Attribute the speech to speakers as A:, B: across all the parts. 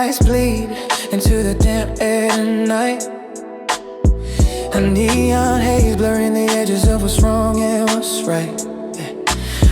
A: lights bleed into the damp air tonight. A neon haze blurring the edges of what's wrong and what's right.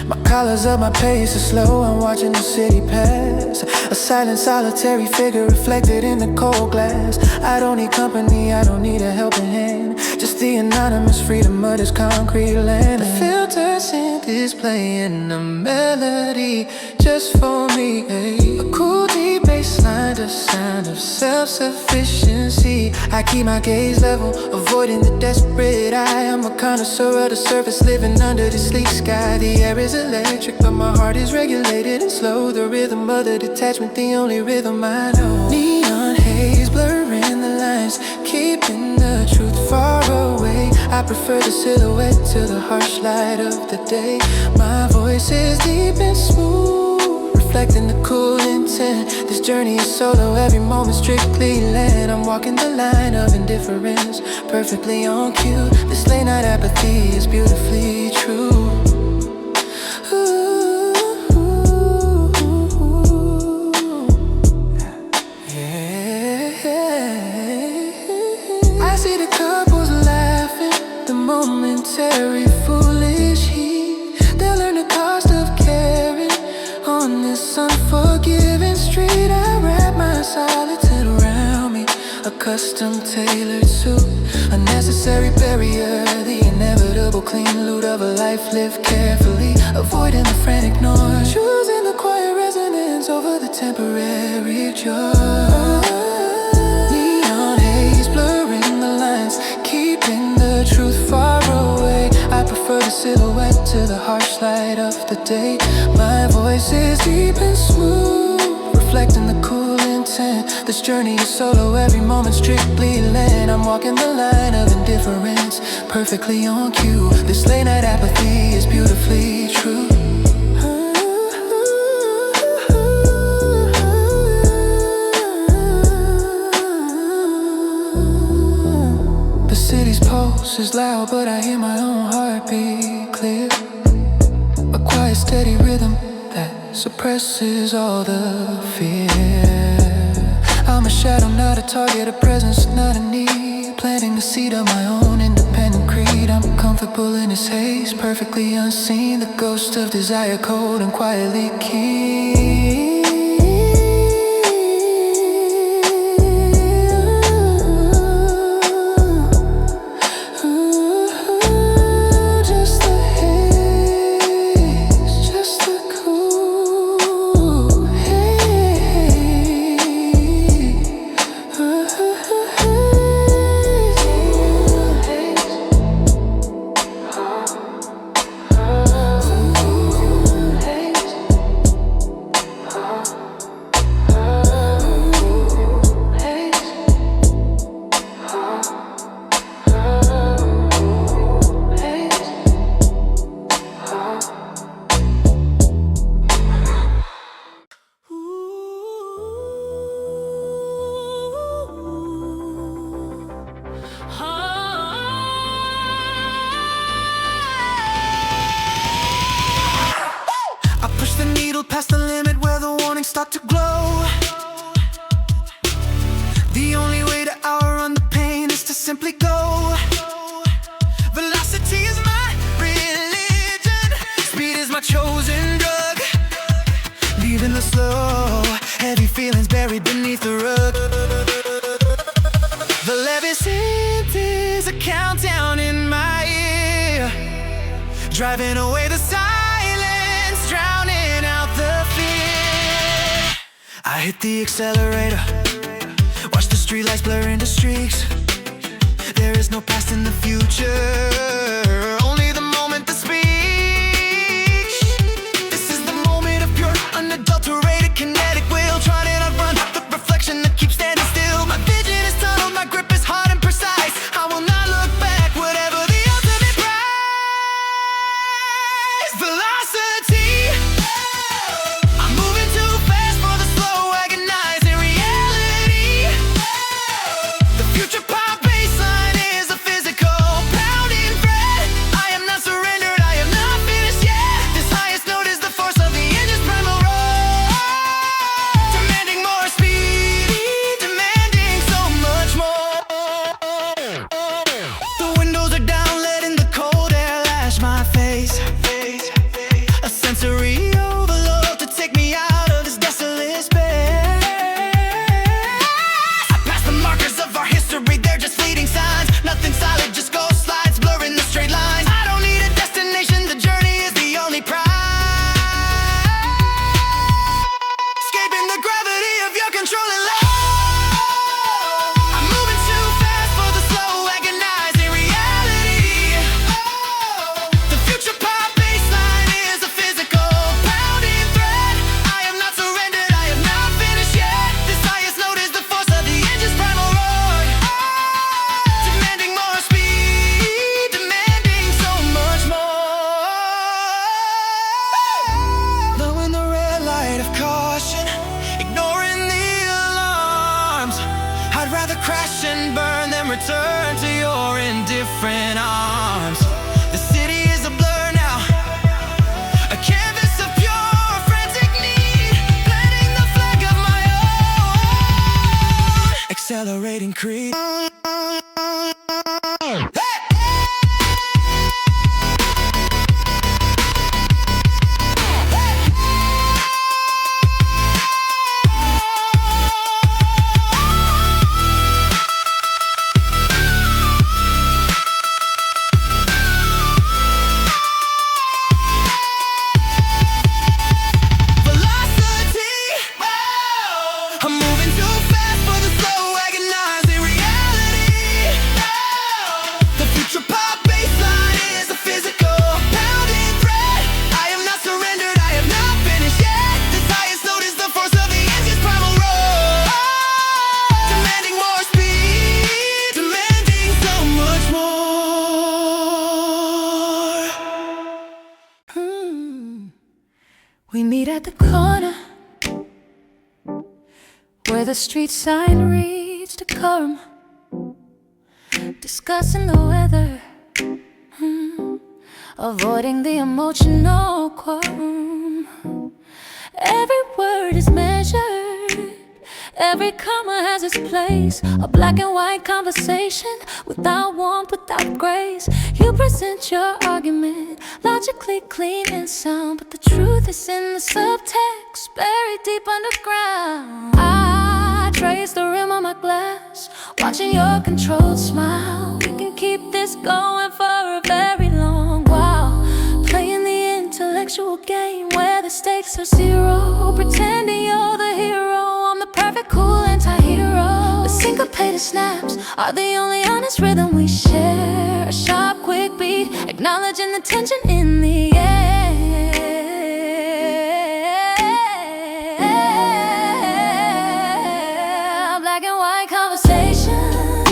A: My collar's up, my pace is slow, I'm watching the city pass. A silent, solitary figure reflected in the cold glass. I don't need company, I don't need a helping hand. Just the anonymous freedom of this concrete land. The filter synth is playing a melody just for me, a cool deep bass line, the sound of self-sufficiency. I keep my gaze level, avoiding the desperate eye. I'm a connoisseur of the surface, living under the sleek sky. The air is electric, but my heart is regulated and slow. The rhythm of the detachment, the only rhythm I know. Neon haze blurring the lines, keeping the truth far away. I prefer the silhouette to the harsh light of the day. My voice is deep and smooth, reflecting the cool intent. This journey is solo, every moment strictly land. I'm walking the line of indifference, perfectly on cue. This late night apathy is beautifully true. I see the couples laughing, the momentary foolish heat. They'll learn the cost of caring on this unforgiving street. I wrap my solitude around me, a custom tailored suit, a necessary barrier, the inevitable clean loot of a life lived carefully, avoiding the frantic noise, choosing the quiet resonance over the temporary joy. Neon haze blurring the lines, keeping the truth far away. I prefer the silhouette to the harsh light of the day. My voice is deep and smooth, reflecting the cool intent. This journey is solo, every moment strictly land. I'm walking the line of indifference, perfectly on cue. This late night apathy is beautifully true. The city's pulse is loud, but I hear my own heartbeat clear. A quiet, steady rhythm that suppresses all the fear. I'm a shadow, not a target, a presence, not a need. Planting the seed of my own independent creed. I'm comfortable in this haze, perfectly unseen. The ghost of desire, cold and quietly keen. Past the limit where the warnings start to glow. The only way to outrun the pain is to simply go. Velocity is my religion, speed is my chosen drug. Leaving the slow, heavy feelings buried beneath the rug. The levy synth is a countdown in my ear, driving away the silence, drowning out the fear. I hit the accelerator, watch the streetlights blur into streaks. There is no past in the future, only the moment that speaks. This is the moment of pure, unadulterated kinetic will, trying to outrun the reflection that keeps standing still. My vision is tunneled, my grip is hard and precise. I will not look back, whatever the ultimate prize. Velocity, I'm moving too fast for the slow, agonizing reality. The future pop baseline is a physical concrete. I'm moving too fast for the slow, agonizing reality. The future pop baseline is a physical pounding threat. I am not surrendered, I have not finished yet. This highest note is the force of the engine's primal roar, demanding more speed, demanding so much more. We meet at the corner where the street sign reads decorum, discussing the weather, avoiding the emotional quorum. Every word is measured, every comma has its place. A black and white conversation, without warmth, without grace. You present your argument, logically clean and sound, but the truth is in the subtext, buried deep underground. I trace the rim of my glass, watching your controlled smile. We can keep this going for a very long while, playing the intellectual game where the stakes are zero, pretending you're the hero. I'm the perfect cool anti-hero. The syncopated snaps are the only honest rhythm we share. A sharp, quick beat, acknowledging the tension in the air. Black and white conversation,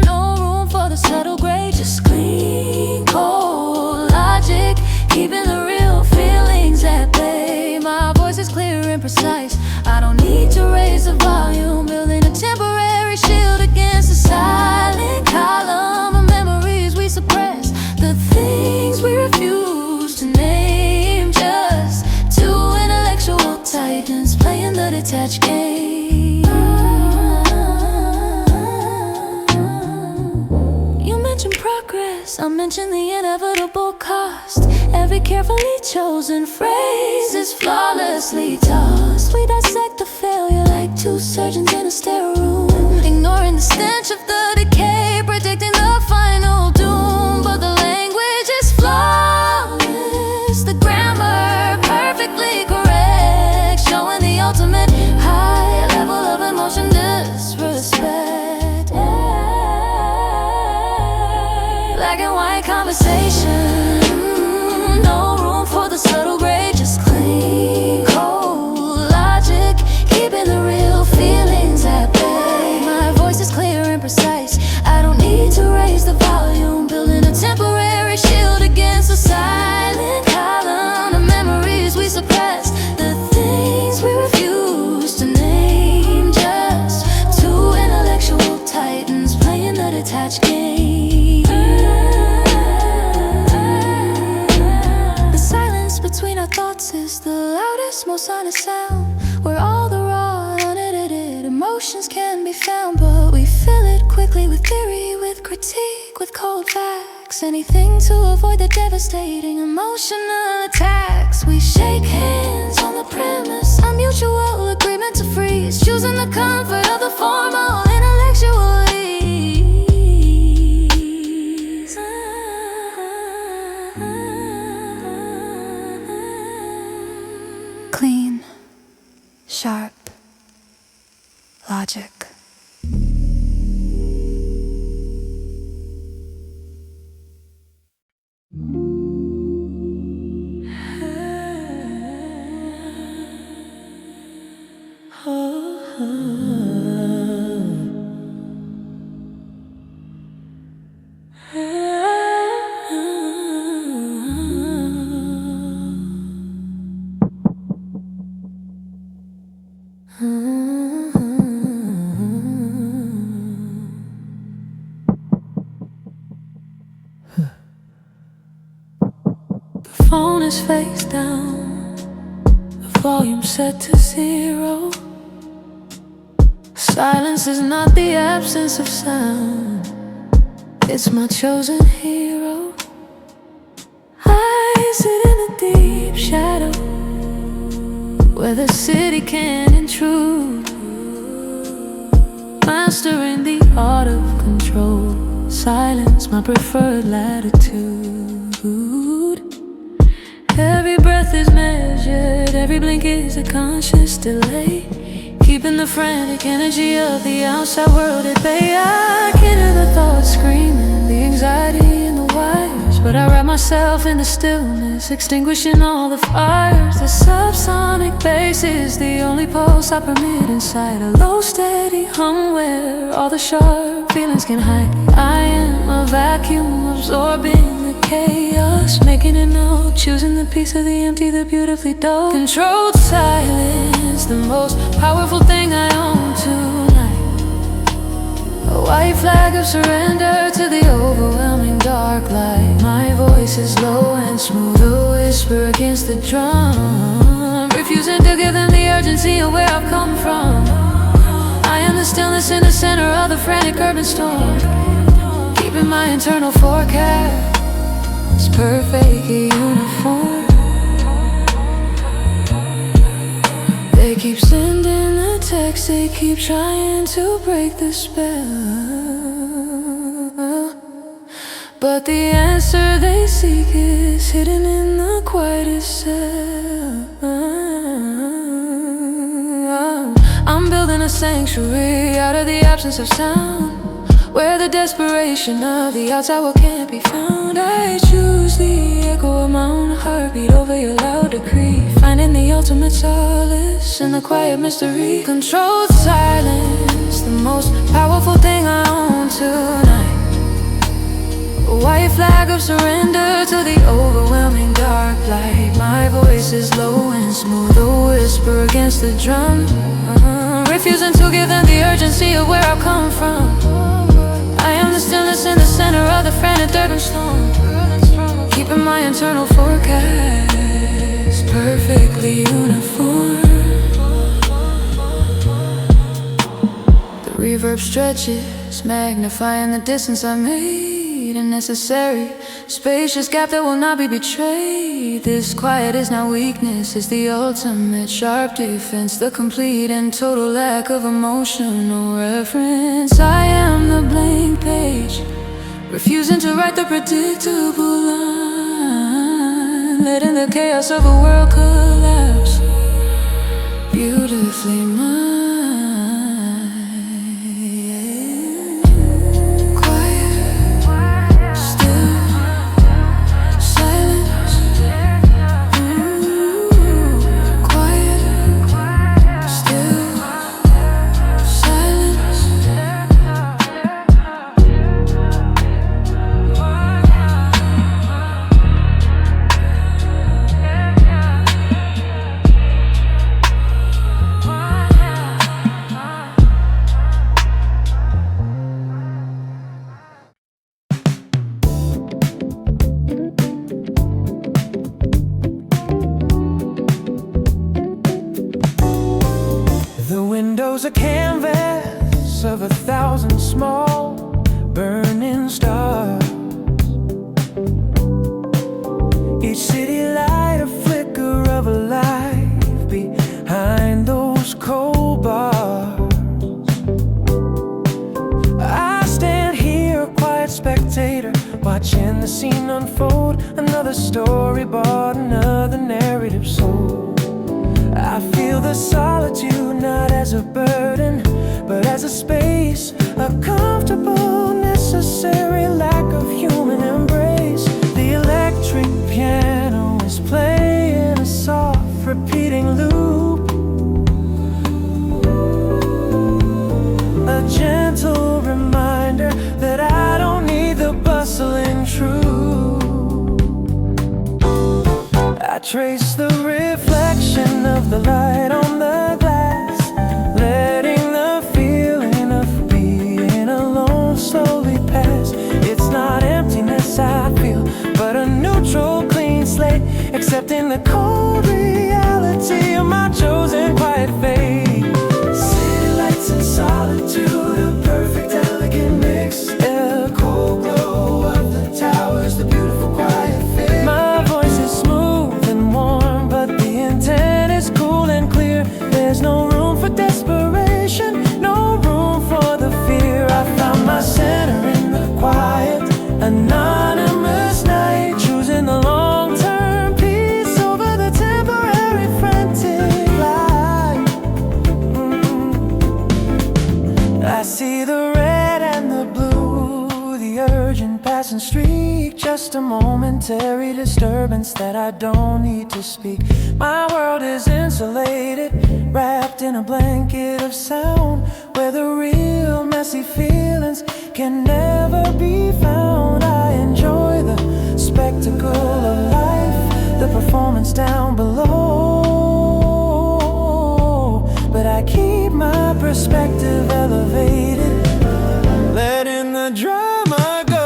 A: no room for the subtle gray, just clean, cold logic, keeping the real feelings at bay. My voice is clear and precise, I don't need to raise the volume, building a temporary shield against the silent column of memories we suppress, the things we refuse to name. Just two intellectual titans playing the detached game. You mentioned progress, I mentioned the inevitable cost. Every carefully chosen phrase is flawlessly tossed. We dissect the failure like two surgeons in a sterile room, ignoring the stench of the decay, predicting the final doom. But the language is flawless, the grammar perfectly correct, showing the ultimate high level of emotion disrespect. Black and white conversation, no room for the subtle gray, just clean, cold logic, keeping the real feelings at bay. My voice is clear and precise, I don't need to raise the volume, building a temporary shield against the silent column of memories we suppress, the things we refuse to name. Just two intellectual titans playing the detached game. The silence between our thoughts is the loudest, most honest sound, where all the raw, unedited emotions can be found. But we fill it quickly with theory, with critique, with cold facts, anything to avoid the devastating emotional attacks. We shake hands on the premise, a mutual agreement to freeze, choosing the comfort of the formal intellectual ease. Clean, sharp logic. The phone is face down, the volume set to 0. Silence is not the absence of sound, it's my chosen hero. I sit in a deep shadow where the city can't intrude, mastering the art of control. Silence, my preferred latitude. Every breath is measured, every blink is a conscious delay, keeping the frantic energy of the outside world at bay. I can hear the thoughts screaming, the anxiety in the wires, but I wrap myself in the stillness, extinguishing all the fires. The subsonic bass is the only pulse I permit inside a low, steady hum where all the sharp feelings can hide. I am a vacuum absorbing the chaos, making a note, choosing the piece of the empty, the beautifully dull. Controlled silence, the most powerful thing I own tonight. A white flag of surrender to the overwhelming dark light. My voice is low and smooth, a whisper against the drum, refusing to give them the urgency of where I've come from. I am the stillness in the center of the frantic urban storm, keeping my internal forecast perfectly uniform. They keep sending the texts, they keep trying to break the spell, but the answer they seek is hidden in the quietest cell. I'm building a sanctuary out of the absence of sound, where the desperation of the outside world can't be found. I choose the echo of my own heartbeat over your loud decree, finding the ultimate solace in the quiet mystery. Controlled silence, the most powerful thing I own tonight. A white flag of surrender to the overwhelming dark light. My voice is low and smooth, a whisper against the drum, refusing to give them the urgency of where I've come from. I am the stillness in the center of the frantic urban storm, keeping my internal forecast perfectly uniform. The reverb stretches, magnifying the distance I made, a necessary spacious gap that will not be betrayed. This quiet is not weakness, it's the ultimate sharp defense, the complete and total lack of emotional reference. I am the blank page, refusing to write the predictable line, letting the chaos of a world collapse beautifully mine.
B: A canvas of 1,000 small burning stars, each city light a flicker of a life behind those cold bars. I stand here, a quiet spectator, watching the scene unfold. Another storyboard, another narrative sold. I feel the solitude not as a burden, but as a space, a comfortable, necessary lack of human embrace. The electric piano is playing a soft, repeating loop, a gentle reminder that I don't need the bustling truth. I trace the reflection of the light on the glass, letting the feeling of being alone slowly pass. It's not emptiness I feel, but a neutral, clean slate, accepting the cold reality of my chosen quiet fate. City lights and solid and passing streak, just a momentary disturbance that I don't need to speak. My world is insulated, wrapped in a blanket of sound, where the real messy feelings can never be found. I enjoy the spectacle of life, the performance down below, but I keep my perspective elevated, letting the drama go.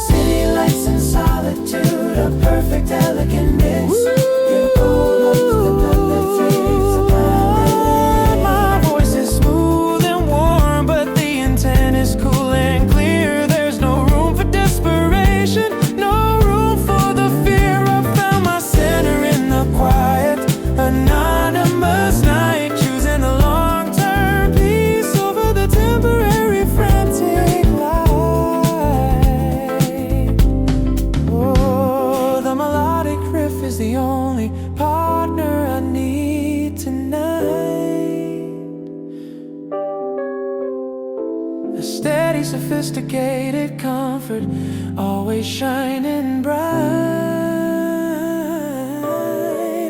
B: City lights and solitude, a perfect, elegant mix. Your gold looks the blood that fades upon my voice is smooth and warm, but the intent is cool and clear. There's no room for desperation, no room for the fear. I found my center in the quiet, anonymous night, choosing the long-term peace over the temporary frantic light. Oh, the melodic riff is the only partner I need tonight. A steady, sophisticated comfort, always shining bright.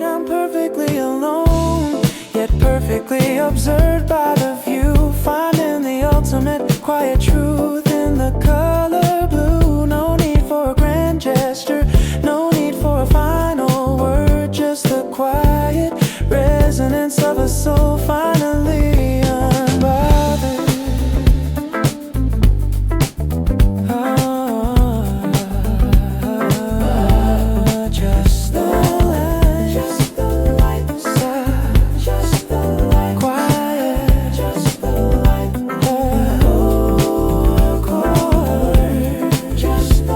B: I'm perfectly alone, yet perfectly observed by the view, finding the ultimate quiet truth in the color blue. No need for a grand gesture, no need for a final word, just the quiet resonance of a soul finally unbothered. Just the light, just the light, just the light, quiet, just the light, just the light, just the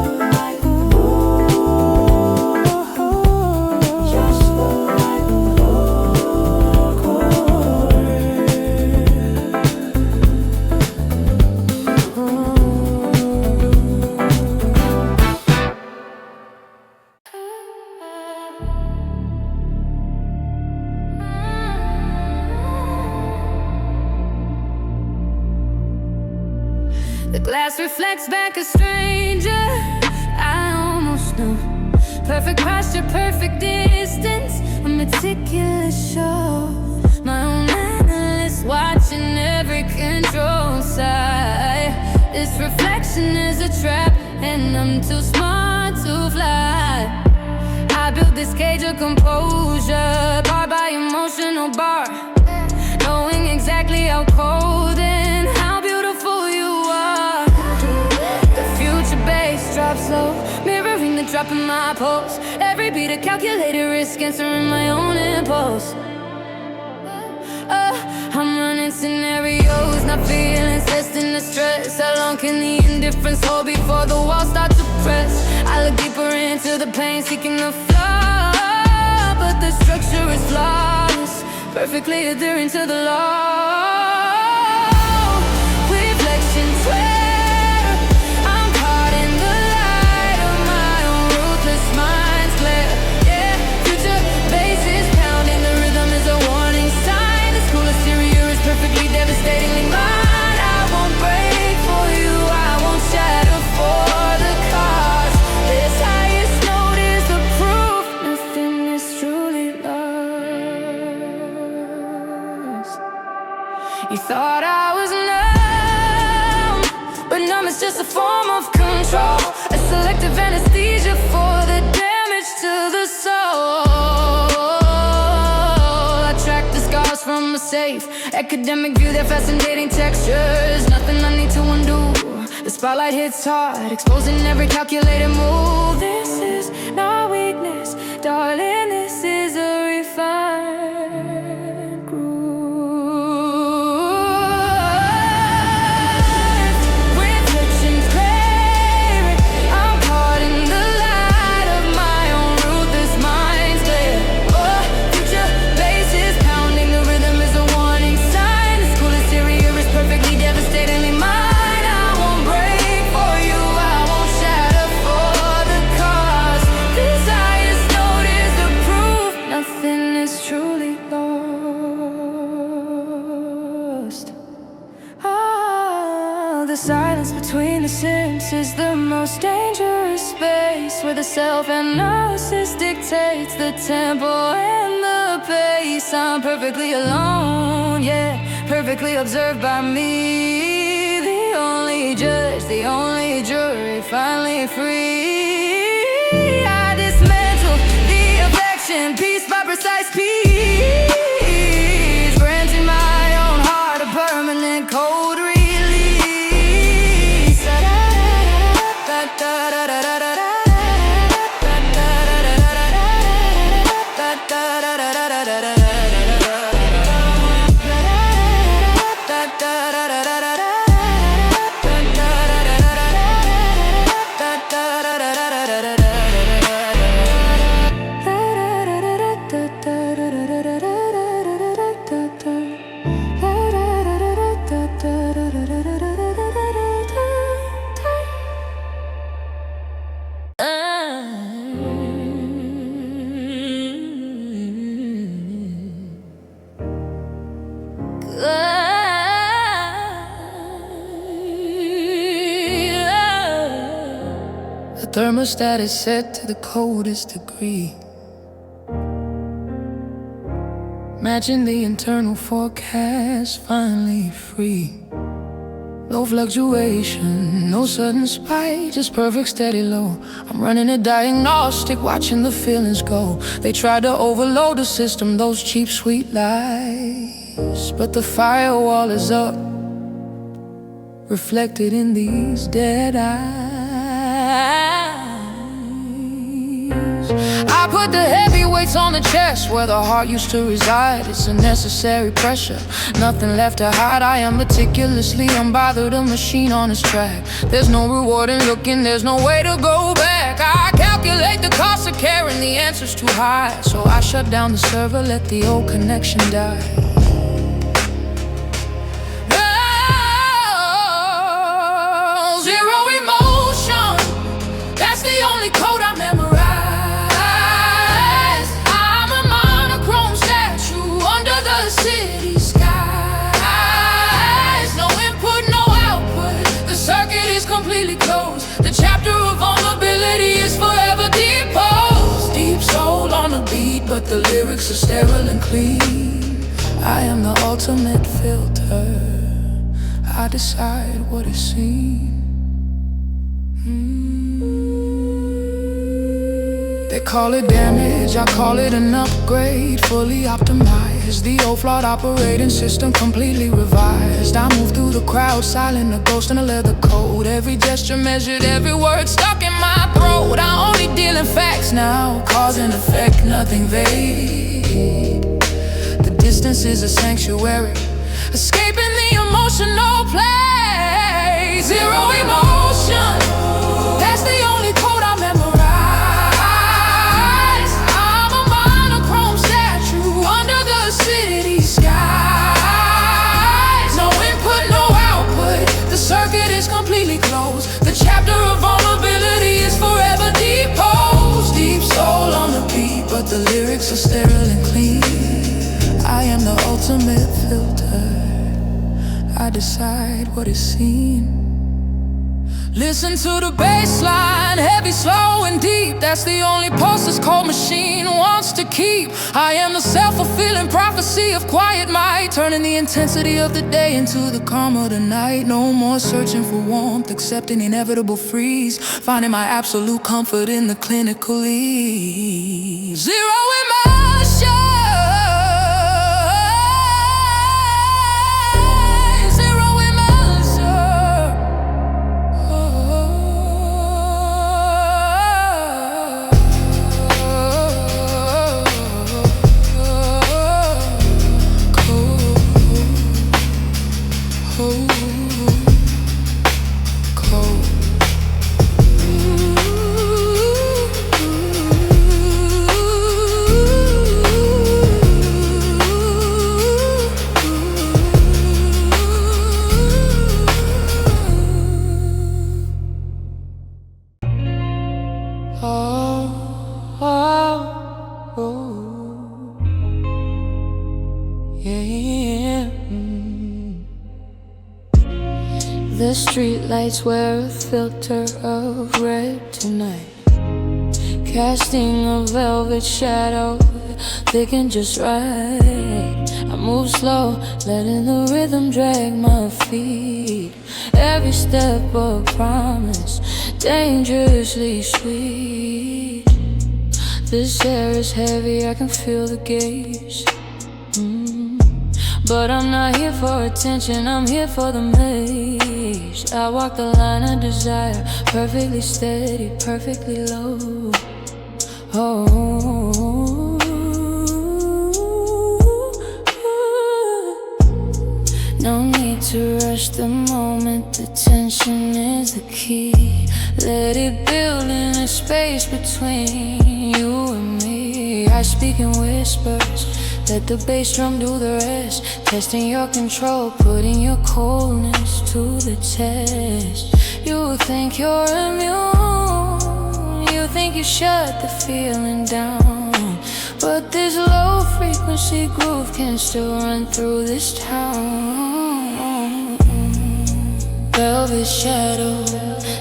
C: The glass reflects back a stranger I almost knew. Perfect posture, perfect distance, a meticulous show. My own analyst watching every control side. This reflection is a trap, and I'm too smart to fly. I built this cage of composure, bar by emotional bar, knowing exactly how cold and how beautiful you are. The future bass drops low, mirroring the drop in my pulse. Every beat a calculated risk, answering my own impulse. I'm running scenarios, not feelings, testing the stress. How long can the indifference hold before the walls start to press? I look deeper into the pain, seeking the flaw, but the structure is flawless, perfectly adhering to the law. Reflections where I'm caught in the light of my own ruthless mind's glare. Yeah, future bass is pounding, the rhythm is a warning sign. This cool exterior is perfectly devastatingly mine. I won't break for you, I won't shatter for the cause. This highest note is the proof nothing is truly lost. You thought I was numb, but numb is just a form of control, a selective anesthesia for the damage to the soul. I track the scars from a safe academic view, their fascinating textures, nothing I need to undo. The spotlight hits hard, exposing every calculated move. This is not weakness, darling, this is a refined groove. Reflections clear, I'm caught in the light of my own ruthless mind's glare. Oh, future bass is pounding, the rhythm is a warning sign. This cool exterior is perfectly devastatingly mine. silence between the senses, the most dangerous space, where the self-analysis dictates the tempo and the pace. I'm perfectly alone, yeah, perfectly observed by me. The only judge, the only jury, finally free. I dismantle the affection piece by precise piece, granting my own heart a permanent code release.
A: The thermostat is set to the coldest degree, matching the internal forecast, finally free. No fluctuation, no sudden spike, just perfect steady low. I'm running a diagnostic, watching the feelings go. They tried to overload the system, those cheap sweet lies, but the firewall is up, reflected in these dead eyes. I put the heavy weights on the chest where the heart used to reside. It's a necessary pressure, nothing left to hide. I am meticulously unbothered, a machine on its track. There's no reward in looking, there's no way to go back. I calculate the cost of care and the answer's too high, so I shut down the server, let the old connection die. Oh, zero emotion, that's the only code I memorize. City skies, no input, no output. The circuit is completely closed. The chapter of vulnerability is forever deposed. Deep soul on a beat, but the lyrics are sterile and clean. I am the ultimate filter, I decide what is seen. They call it damage, I call it an upgrade. Fully optimized, the old flawed operating system completely revised. I move through the crowd, silent, a ghost in a leather coat. Every gesture measured, every word stuck in my throat. I only deal in facts now, cause and effect, nothing vague. The distance is a sanctuary, escaping the emotional play. Zero emotion, that's the only code I memorize. City skies, no input, no output. The circuit is completely closed. The chapter of vulnerability is forever deposed. Deep soul on the beat, but the lyrics are sterile and clean. I am the ultimate filter, I decide what is seen. Listen to the bass line, heavy, slow, and deep. That's the only pulse this cold machine wants to keep. I am the self-fulfilling prophecy of quiet might, turning the intensity of the day into the calm of the night. No more searching for warmth, accepting inevitable freeze, finding my absolute comfort in the clinical ease. Zero emotion.
C: streetlights wear a filter of red tonight, casting a velvet shadow, thick and just right. I move slow, letting the rhythm drag my feet. Every step a promise, dangerously sweet. This air is heavy, I can feel the gaze. But I'm not here for attention, I'm here for the maze. I walk the line of desire, perfectly steady, perfectly low. Oh, no need to rush the moment, the tension is the key. Let it build in a space between you and me. I speak in whispers, let the bass drum do the rest. Testing your control, putting your coldness to the test. You think you're immune, you think you shut the feeling down, but this low frequency groove can still run through this town. Velvet shadow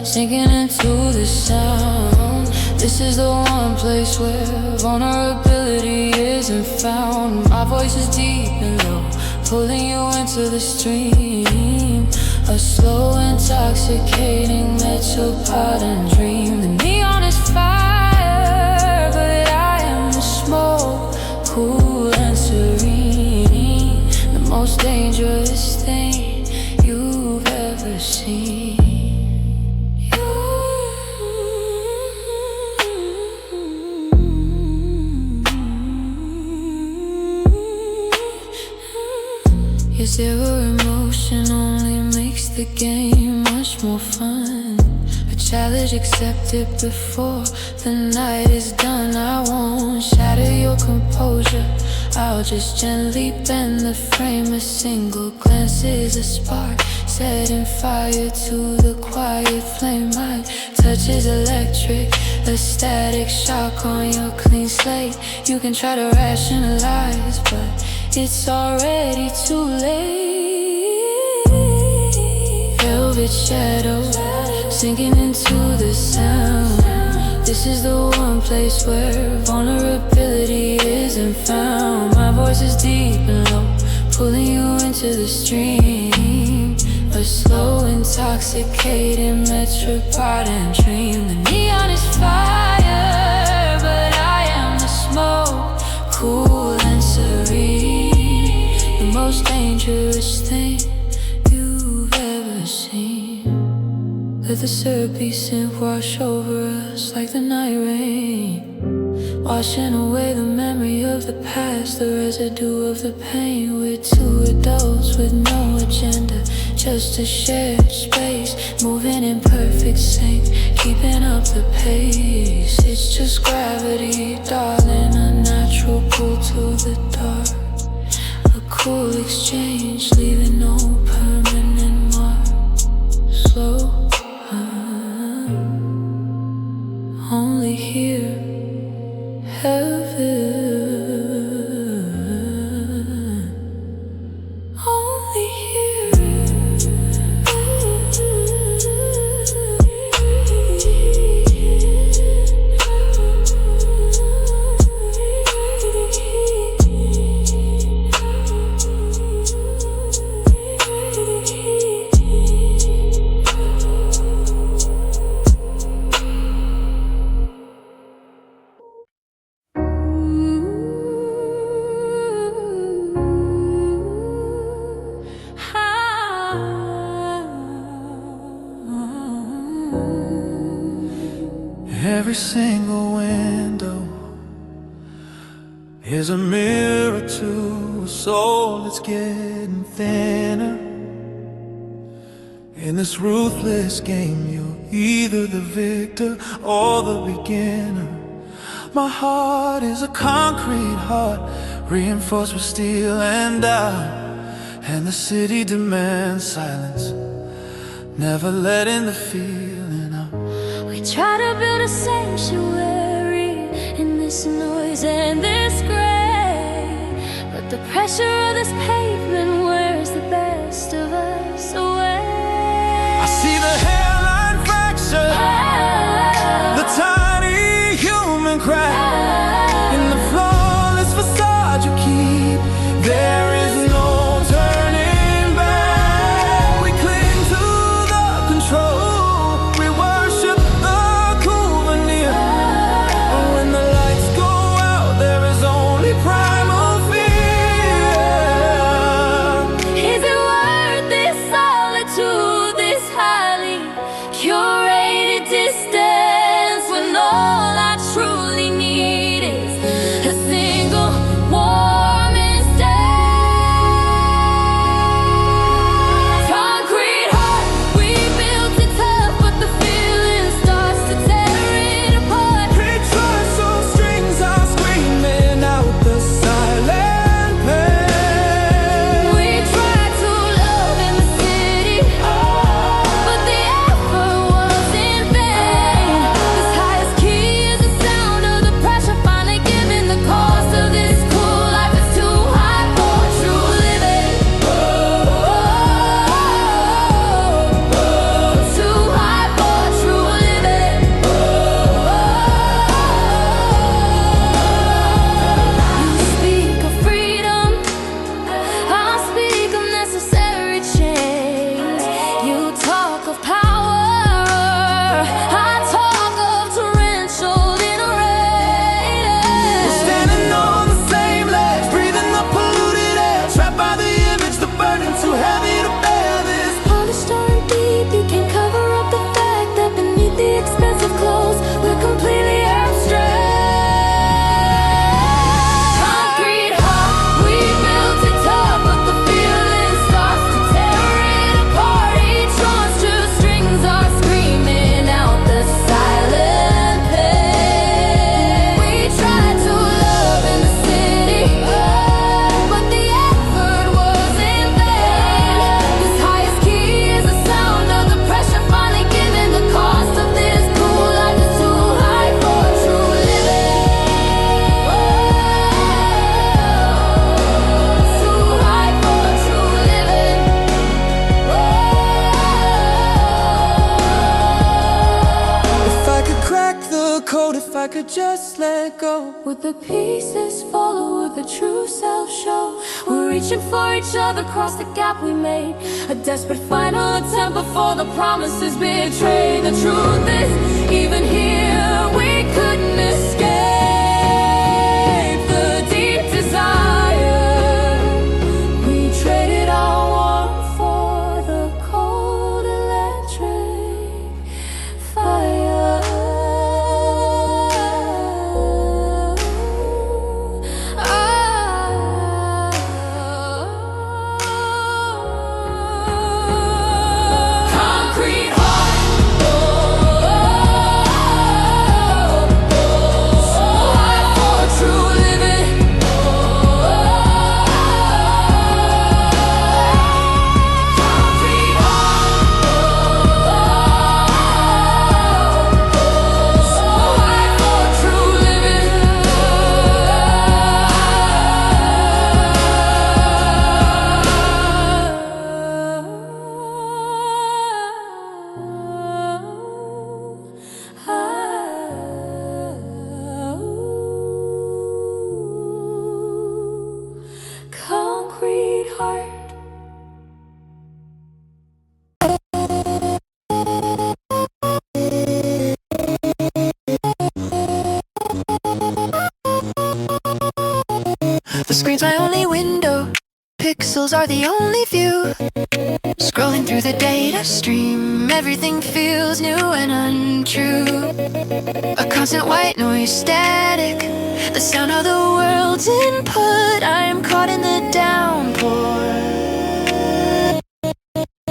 C: sinking into the sound. This is the one place where vulnerability isn't found. My voice is deep and low, pulling you into the stream. A slow, intoxicating metropolitan dream. The neon is fire, but I am the smoke, cool and serene. The most dangerous thing you've ever seen. Your zero emotion only makes the game much more fun. A challenge accepted before the night is done. I won't shatter your composure, I'll just gently bend the frame. A single glance is a spark, setting fire to the quiet flame. My touch is electric, a static shock on your clean slate. You can try to rationalize, but it's already too late. Velvet shadow sinking into the sound. This is the one place where vulnerability isn't found. My voice is deep and low, pulling you into the stream. A slow, intoxicating metropolitan dream. The neon is fire, but I am the smoke, cool and serene. The most dangerous thing you've ever seen. Let the syrupy scent wash over us like the night rain, washing away the memory of the past, the residue of the pain. We're two adults with no agenda, just a shared space, moving in perfect sync, keeping up the pace. It's just gravity, darling, a natural pull to the dark. A cool exchange, leaving no permanent mark. Slow, only here, heaven. Only here.
A: Every single window is a mirror to a soul that's getting thinner. In this ruthless game, you're either the victor or the beginner. My heart is a concrete heart, reinforced with steel and doubt. And the city demands silence, never letting the feeling out.
C: We try to build a sanctuary in this noise and this gray, but the pressure of this pavement wears the best of us away.
A: I I could just let go.
C: Would the pieces fall or would the true self show? We're reaching for each other, cross the gap we made. A desperate final attempt before the promises betray. The truth is, even here we couldn't escape the deep desire. We traded our warmth for the cold electric fire. Concrete heart, heart for true living. Concrete heart for true living. Concrete heart.
A: The screen's my only window, pixels are the only view. Scrolling through the data stream, everything feels new and untrue. A constant white noise static, the sound of the world's input. I'm caught in the downpour.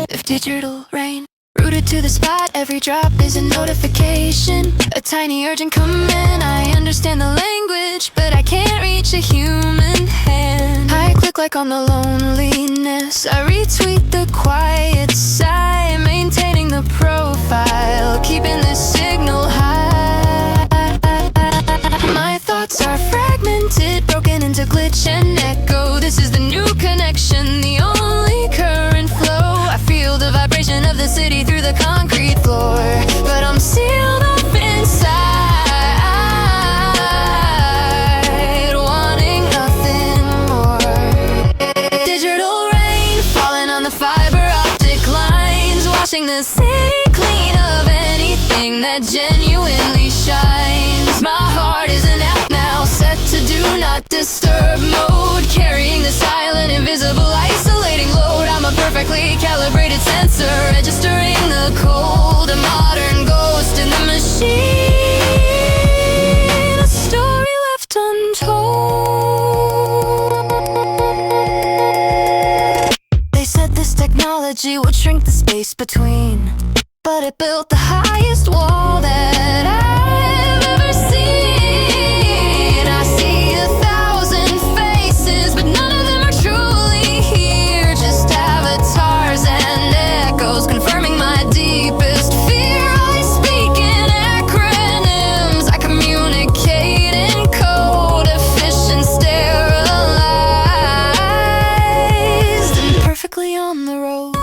A: If digital rain, rooted to the spot, every drop is a notification. A tiny urgent command, I understand the language, but I can't reach a human hand. I click like on the loneliness, I retweet the quiet sigh, maintaining the profile, keeping the signal high. My thoughts are fragmented, broken into glitch and echo. This is the new connection, the only current flow. I feel the vibration of the city through the concrete floor, but I'm sealed up inside, wanting nothing more. Digital rain falling on the fiber optic lines, washing the city clean of anything that genuinely shines. My heart is an app now, set to do not disturb mode, carrying the silent, invisible, isolating load. I'm a perfectly calibrated sensor, registering the cold, a modern ghost in the machine, a story left untold. They said this technology would shrink the space between, but it built the highest wall that I've ever seen. I see 1,000 faces, but none of them are truly here. Just avatars and echoes confirming my deepest fear. I speak in acronyms, I communicate in code, efficient, sterilized, and perfectly on the road.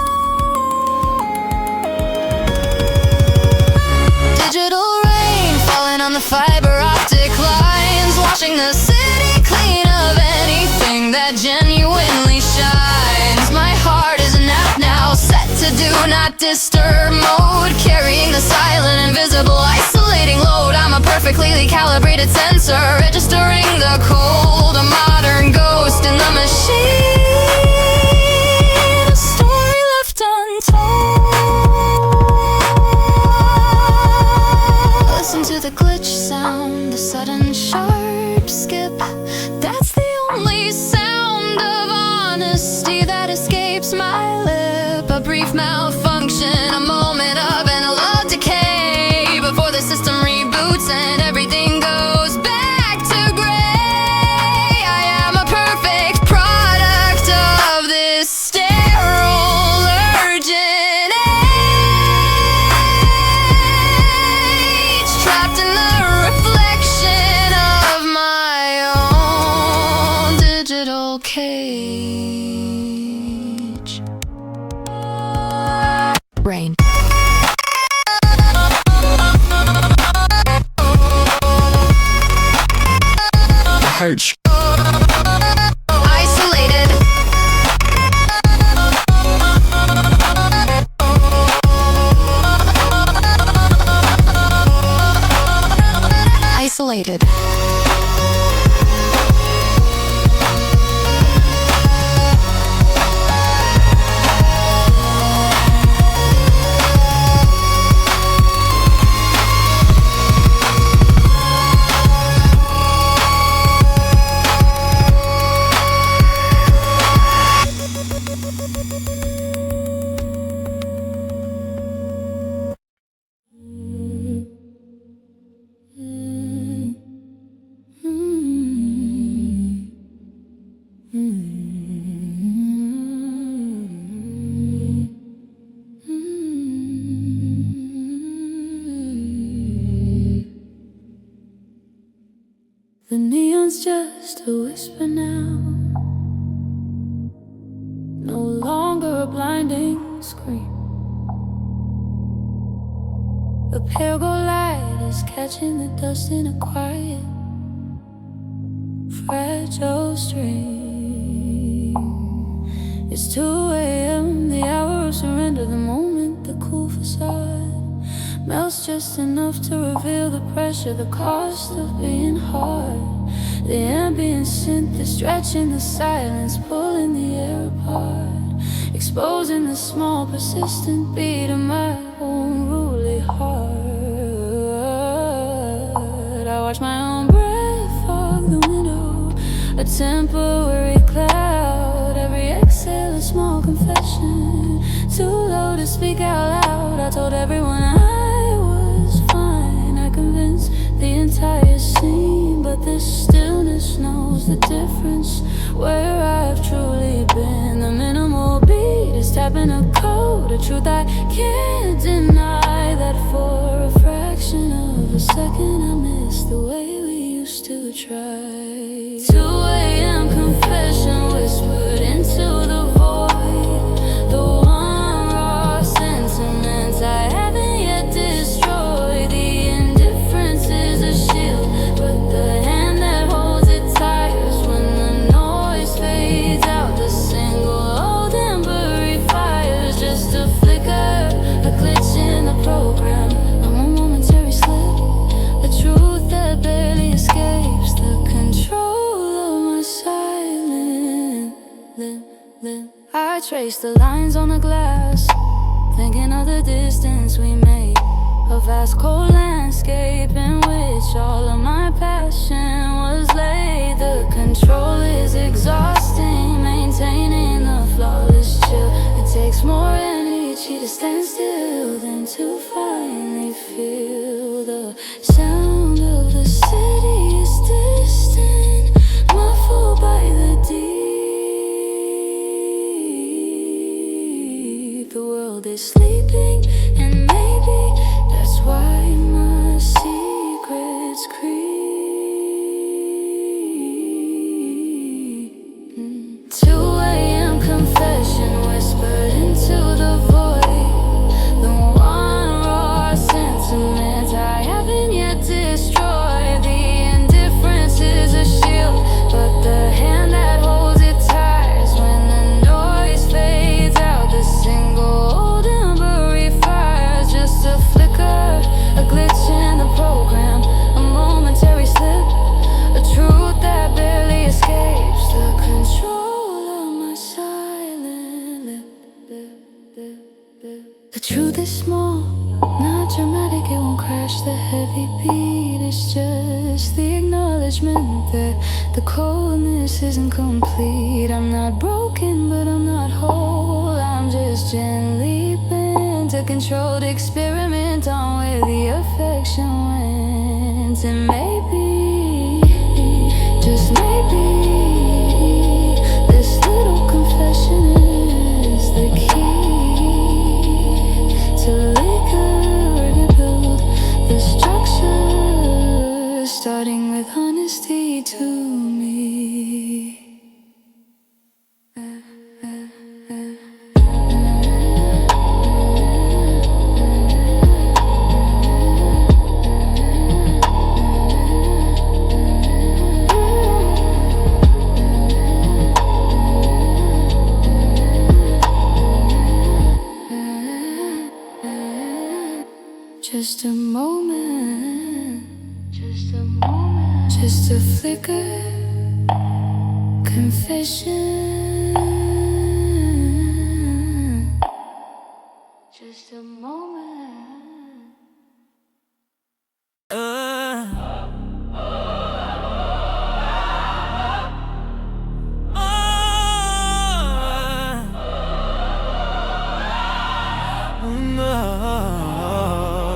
A: Digital rain falling on the fiber optic lines, washing the city clean of anything that genuinely shines. My heart is an app now, set to do not disturb mode, carrying the silent, invisible, isolating load. I'm a perfectly calibrated sensor, registering the cold, a modern ghost in the machine, a story left untold. Listen to the glitch sound, the sudden sharp skip. That's the only sound of honesty that escapes my lip. A brief malfunction, a moment of analog decay, before the system reboots and everything goes back to gray. I am a perfect product
D: merch.
C: Isolated. Isolated. The neon's just a whisper now, no longer a blinding scream. The pale gold light is catching the dust in a quiet, fragile stream. It's 2 a.m., the hour of surrender, the moment the cool facade melts just enough to reveal the pressure, the cost of being hard. The ambient synth is stretching the silence, pulling the air apart, exposing the small persistent beat of my unruly heart. I watch my own breath fog the window, a temporary cloud. Every exhale a small confession, too low to speak out loud. I told everyone I was fine, I convinced the entire scene, but this stillness knows the difference where I've truly been. The minimal beat is tapping a code, a truth I can't deny, that for a fraction of a second I missed the way we used to try. 2 a.m. confession whispered into the void, the one raw sentiment I haven't yet destroyed. The indifference is a shield, but the hand that holds it tires when the noise fades out. The single old ember refires, just a flicker, a glitch in the program, a momentary slip, a truth that barely escapes the control of my silent lip. I trace the lines on the glass, thinking of the distance we made, a vast cold landscape in which all of my passion was laid. The control is exhausting, maintaining the flawless chill. It takes more energy to stand still than to finally feel. The sound of the city is distant, muffled by the deep. The world is sleeping, and maybe that's why my secrets creep. 2 a.m. confession whispered into the void, the one raw sentiment I haven't yet destroyed. The indifference is a shield, but the hand that holds it tires when the noise fades out. The single old ember refires, just a flicker, a glitch in the program, a momentary slip, a truth that barely escapes the control of my silent lip. The truth is small, not dramatic, it won't crash the heavy beat. It's just the acknowledgement that the coldness isn't complete. I'm not broken, but I'm not whole. I'm just gently bent, a controlled experiment on where the affection went. And maybe, just maybe, this little confession is the key to rebuild the structure, starting with honesty to me. Just a moment, just a moment, just a flicker, confession. Just a moment.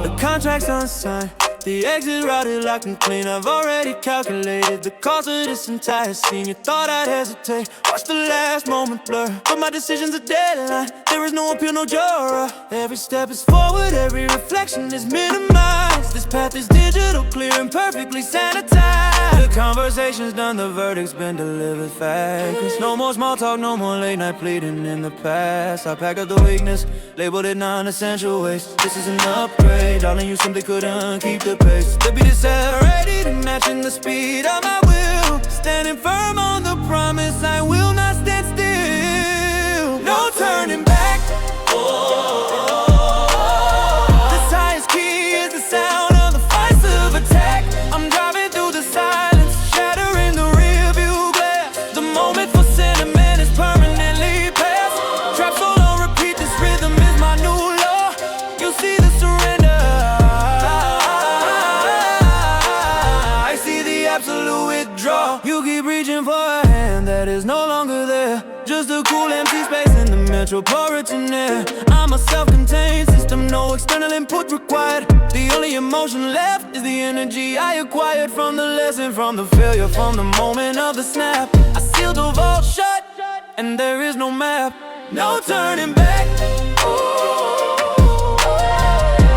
B: The contract's unsigned, the exit routed locked and clean. I've already calculated the cost of this entire scene. You thought I'd hesitate, watch the last moment blur, but my decision's a deadline. There is no appeal, no juror. Every step is forward, every reflection is minimized. This path is digital, clear and perfectly sanitized. The conversation's done, the verdict's been delivered fast. No more small talk, no more late night pleading in the past. I packed up the weakness, labeled it non-essential waste. This is an upgrade, darling, you simply couldn't keep the pace. The beat is accelerated, matching the speed of my will. Standing firm on the promise, I will not stand still. No turning back. This highest key is the sound of the decisive attack. I'm driving through the silence, shattering the rear view glass. The moment for sentiment is permanently past. Trap soul on repeat, this rhythm is my new law. You see the surrender, I see the absolute withdrawal. You keep reaching for a hand that is no longer there, just a cool empty space in the metropolitan air. I'm a self-contained system, no external input required. The only emotion left is the energy I acquired from the lesson, from the failure, from the moment of the snap. I sealed the vault shut, and there is no map. No turning back.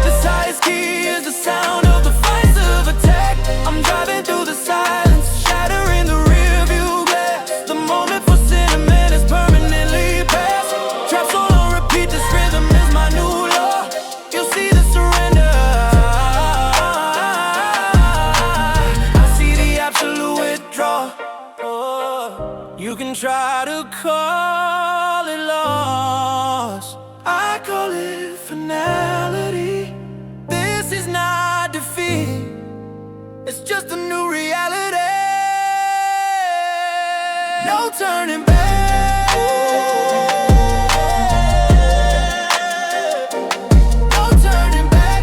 B: This highest key is the sound of the decisive attack. I'm driving through the silence, shattering the rear view glass. The moment for sentiment is permanently past. Trap soul on repeat, this rhythm is my new law. You see the surrender, I see the absolute withdrawal. You can try to call it loss, I call it finality. This is not defeat, it's just a new reality. No turning back. No turning back.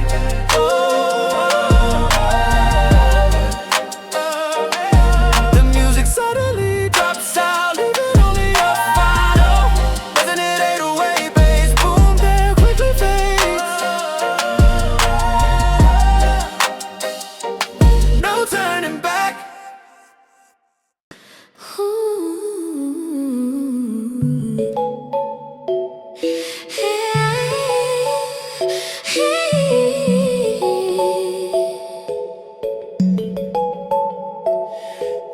B: The music suddenly drops out, leaving only a final. Doesn't it 808 bass boom there quickly fades. No turning back.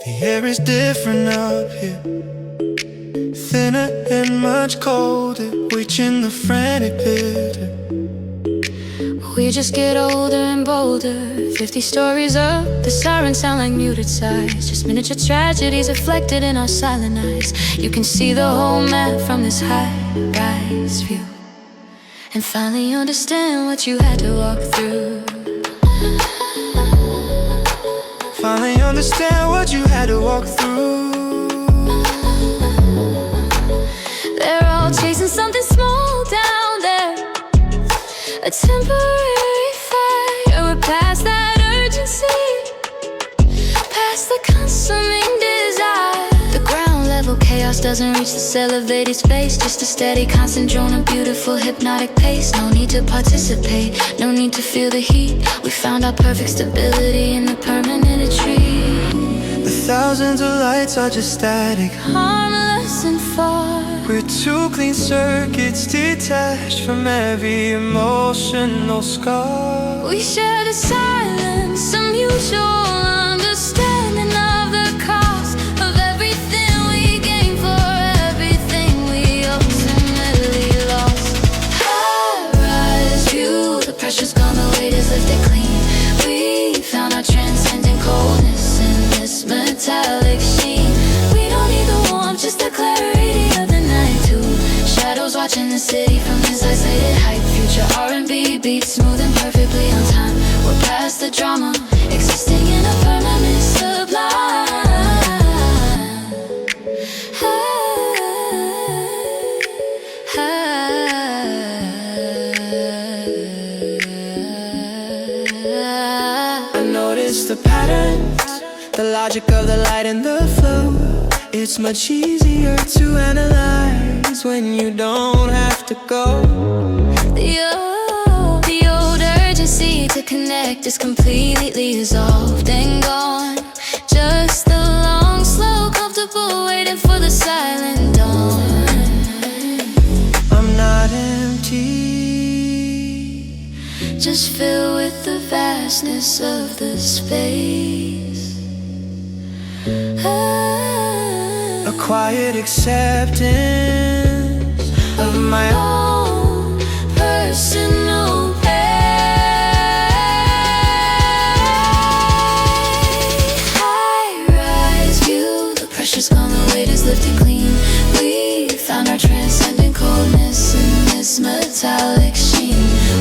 A: The air is different up here, thinner and much colder, reaching the frantic bitter.
C: We just get older and bolder. 50 stories up, the sirens sound like muted sighs. Just miniature tragedies reflected in our silent eyes. You can see the whole map from this high-rise view, and finally understand what you had to walk through.
A: Finally understand what you had to walk through.
C: They're all chasing something small down there, a temporary fire. We're past that urgency, past the consuming desire. The ground level chaos doesn't reach this elevated space, just a steady, constant drone, a beautiful hypnotic pace. No need to participate, no need to feel the heat. We found our perfect stability in the permanent retreat.
A: The thousands of lights are just static,
C: Harmless and far,
A: we're two clean circuits detached from every emotional scar.
C: we share the silence, a mutual understanding of the cost of everything we gained for everything we ultimately lost. High-rise view, the pressure's gone, the weight is lifted clean. We found our transcendent coldness in this metallic sheen. We don't need the warmth, just the clarity of the night too. Shadows watching the city from this isolated height. Future R&B beat, smooth and perfectly on time. We're past the drama, existing in a permanent sublime.
B: I notice the patterns, the logic of the light and the flow. It's much easier to analyze when you don't have to go.
C: The old urgency to connect is completely dissolved and gone. Just the long, slow, comfortable waiting for the silent dawn.
B: I'm not empty,
C: just filled with the vastness of the space.
B: a quiet acceptance of my
C: own personal high-rise view. The pressure's gone, the weight is lifted clean. We found our transcendent coldness in this metallic sheen.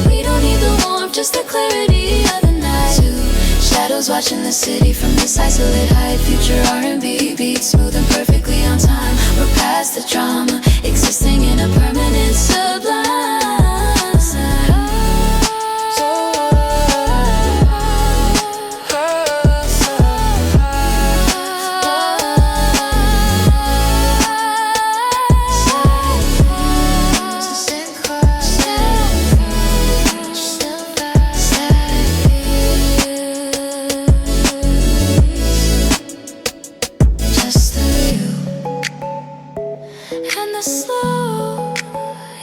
C: We don't need the warmth, just the clarity of the night. Two shadows watching the city from this isolated height. Future R&B beats, smooth and perfectly on time. We're past the drama, existing in a permanent sublime. Slow,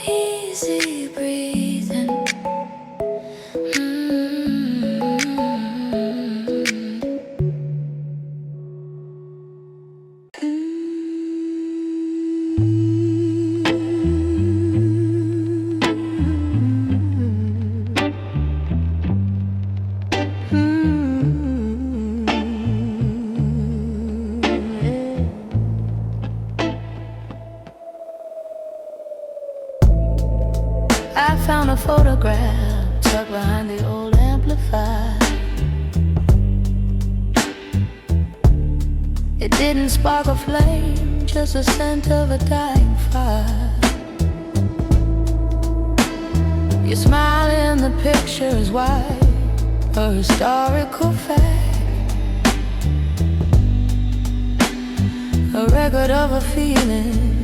C: easy breathing. I found a photograph tucked behind the old amplifier. It didn't spark a flame, just a scent of a dying fire. Your smile in the picture is white, a historical fact, a record of a feeling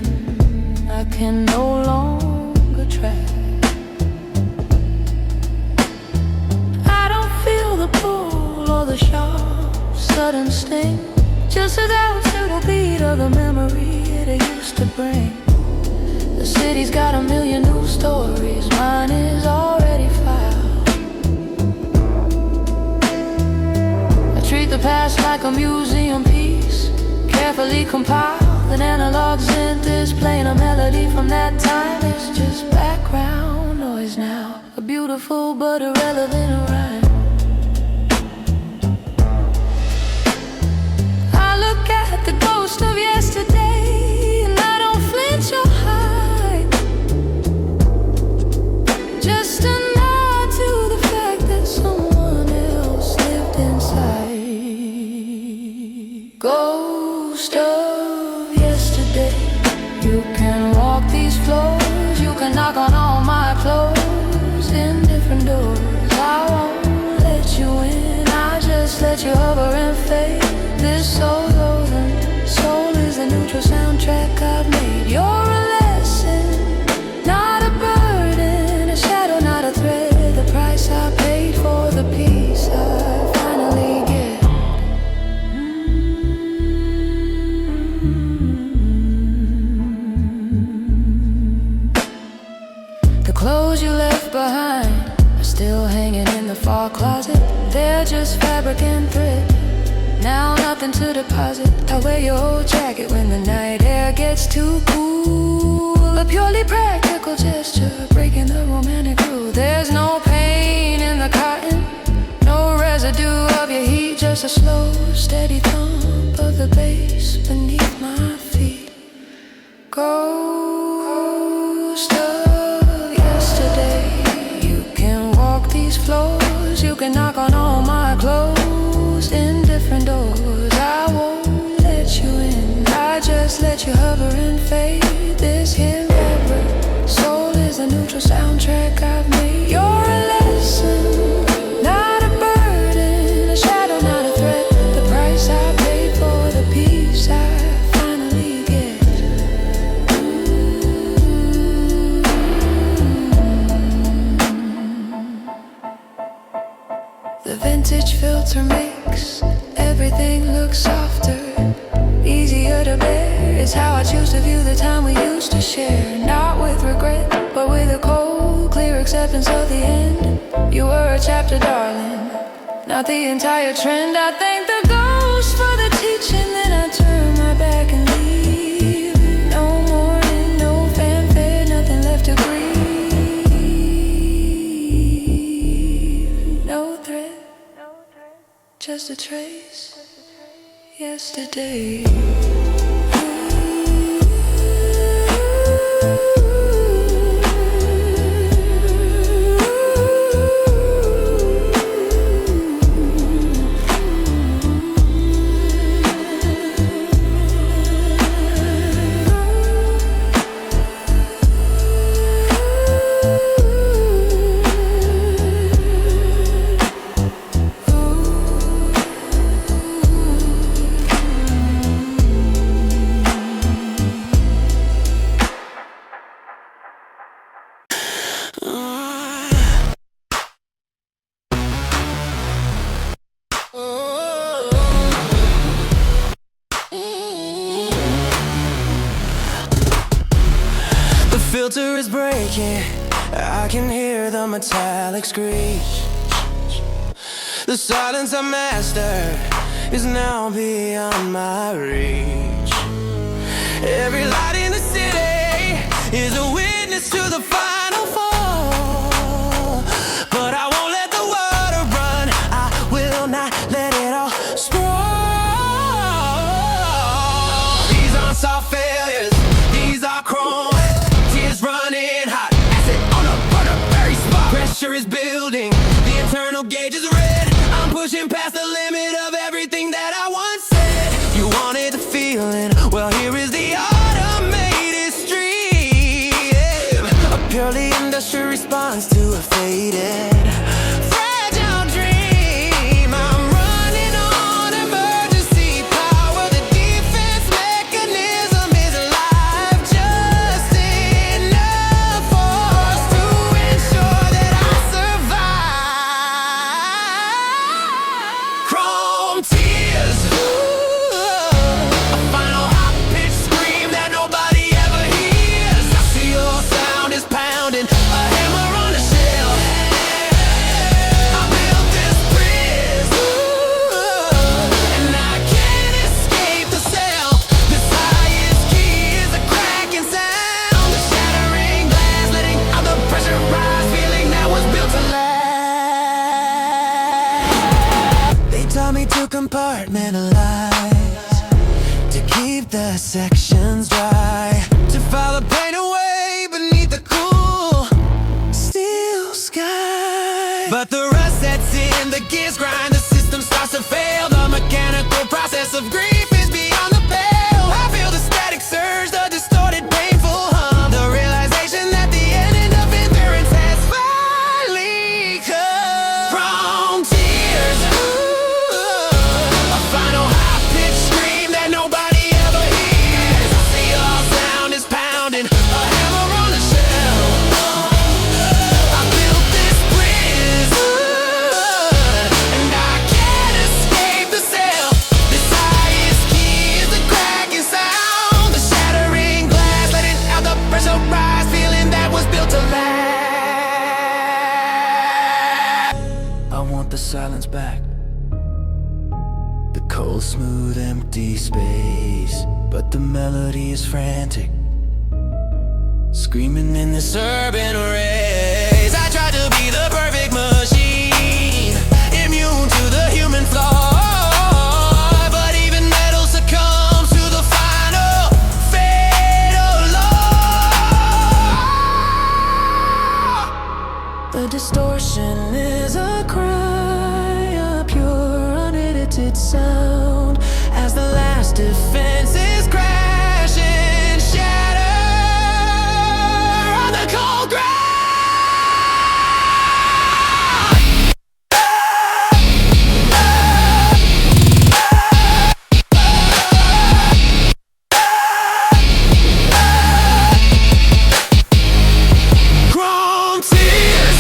C: I can no longer track. The pull or the sharp, sudden sting, just a ghost little beat of the memory it used to bring. The city's got a million new stories, mine is already filed. I treat the past like a museum piece, carefully compiled, an analog synth is playing a melody from that time. It's just background noise now, a beautiful but irrelevant rhyme. The ghost of yesterday, and I don't flinch or hide. Just a nod to the fact that someone else lived inside. Ghost of yesterday, you can walk these floors, you can knock on all my clothes in different doors. I won't let you in, I'll just let you hover and fade. This soul is the neutral soundtrack I've made. You're a lesson, not a burden, a shadow, not a thread. The price I paid for the peace I finally get. The clothes you left behind are still hanging in the far closet. They're just fabric and thread, now nothing to deposit. I wear your old jacket when the night air gets too cool. A purely practical gesture, breaking the romantic rule. There's no pain in the cotton, no residue of your heat, just a slow, steady thump of the bass beneath my feet. Ghost of yesterday, you can walk
A: can knock on all my closed indifferent doors. I won't let you in, I just let you hover and fade. This here fabric soul is a neutral soundtrack I've made. You're a lesson, not a burden, a shadow, not a threat. The price I paid for the peace I finally get. The vintage filter makes everything look softer, easier to bear. It's how I choose to view the time we used to share. Not with regret, but with a cold, clear acceptance of the end. You were a chapter, darling, not the entire trend. I thank the ghost for the teaching, then I turn my back and leave. No mourning, no fanfare, nothing left to grieve. No threat, just a trace, yesterday.
B: The filter is breaking, I can hear the metallic screech. The silence I mastered is now beyond my reach. Every light in the city is a witness to the final fall. But I won't let the water run, I will not let it all sprawl. These aren't soft failures, these are chrome. Tears running hot, acid on a burner, very spot. Pressure is building, the internal gauge is red. I'm pushing past the limit of everything that I once said. You wanted the feeling, well here is the automated stream. A purely industrial response to a faded fragile dream. I'm running on emergency power. The defense mechanism is alive, just enough force to ensure that I survive. Chrome tears, a final high-pitched scream that nobody ever hears. I see your sound is pounding, a hammer on a shell. I built this bridge, and I can't escape the cell. This highest key is a cracking sound, the shattering glass, letting out the pressure rise, feeling that was built to last. They taught me to compartmentalize, to keep the sections dry, to file the pain away beneath the cool steel sky. But the rust sets in, the gears grind, the system starts to fail. The mechanical process of grief is beyond the pale. I feel the static surge, the distorted painful hum, the realization that the ending of endurance has finally come. From tears, a final high-pitched scream that nobody ever hears. I see your sound is pounding, a hammer on a shell. I built this bridge, and I can't escape the cell. This highest key is the cracking sound, the shattering glass, letting out the pressure rise, feeling that was built to last. I want the silence back, the cold, smooth, empty space. But the melody is frantic, screaming in this urban race. I tried to be the perfect machine, immune to the human flaw. But even metal succumbs to the final fatal law. The distortion is a crime, defenses crash and shatter on the cold ground. Grown tears,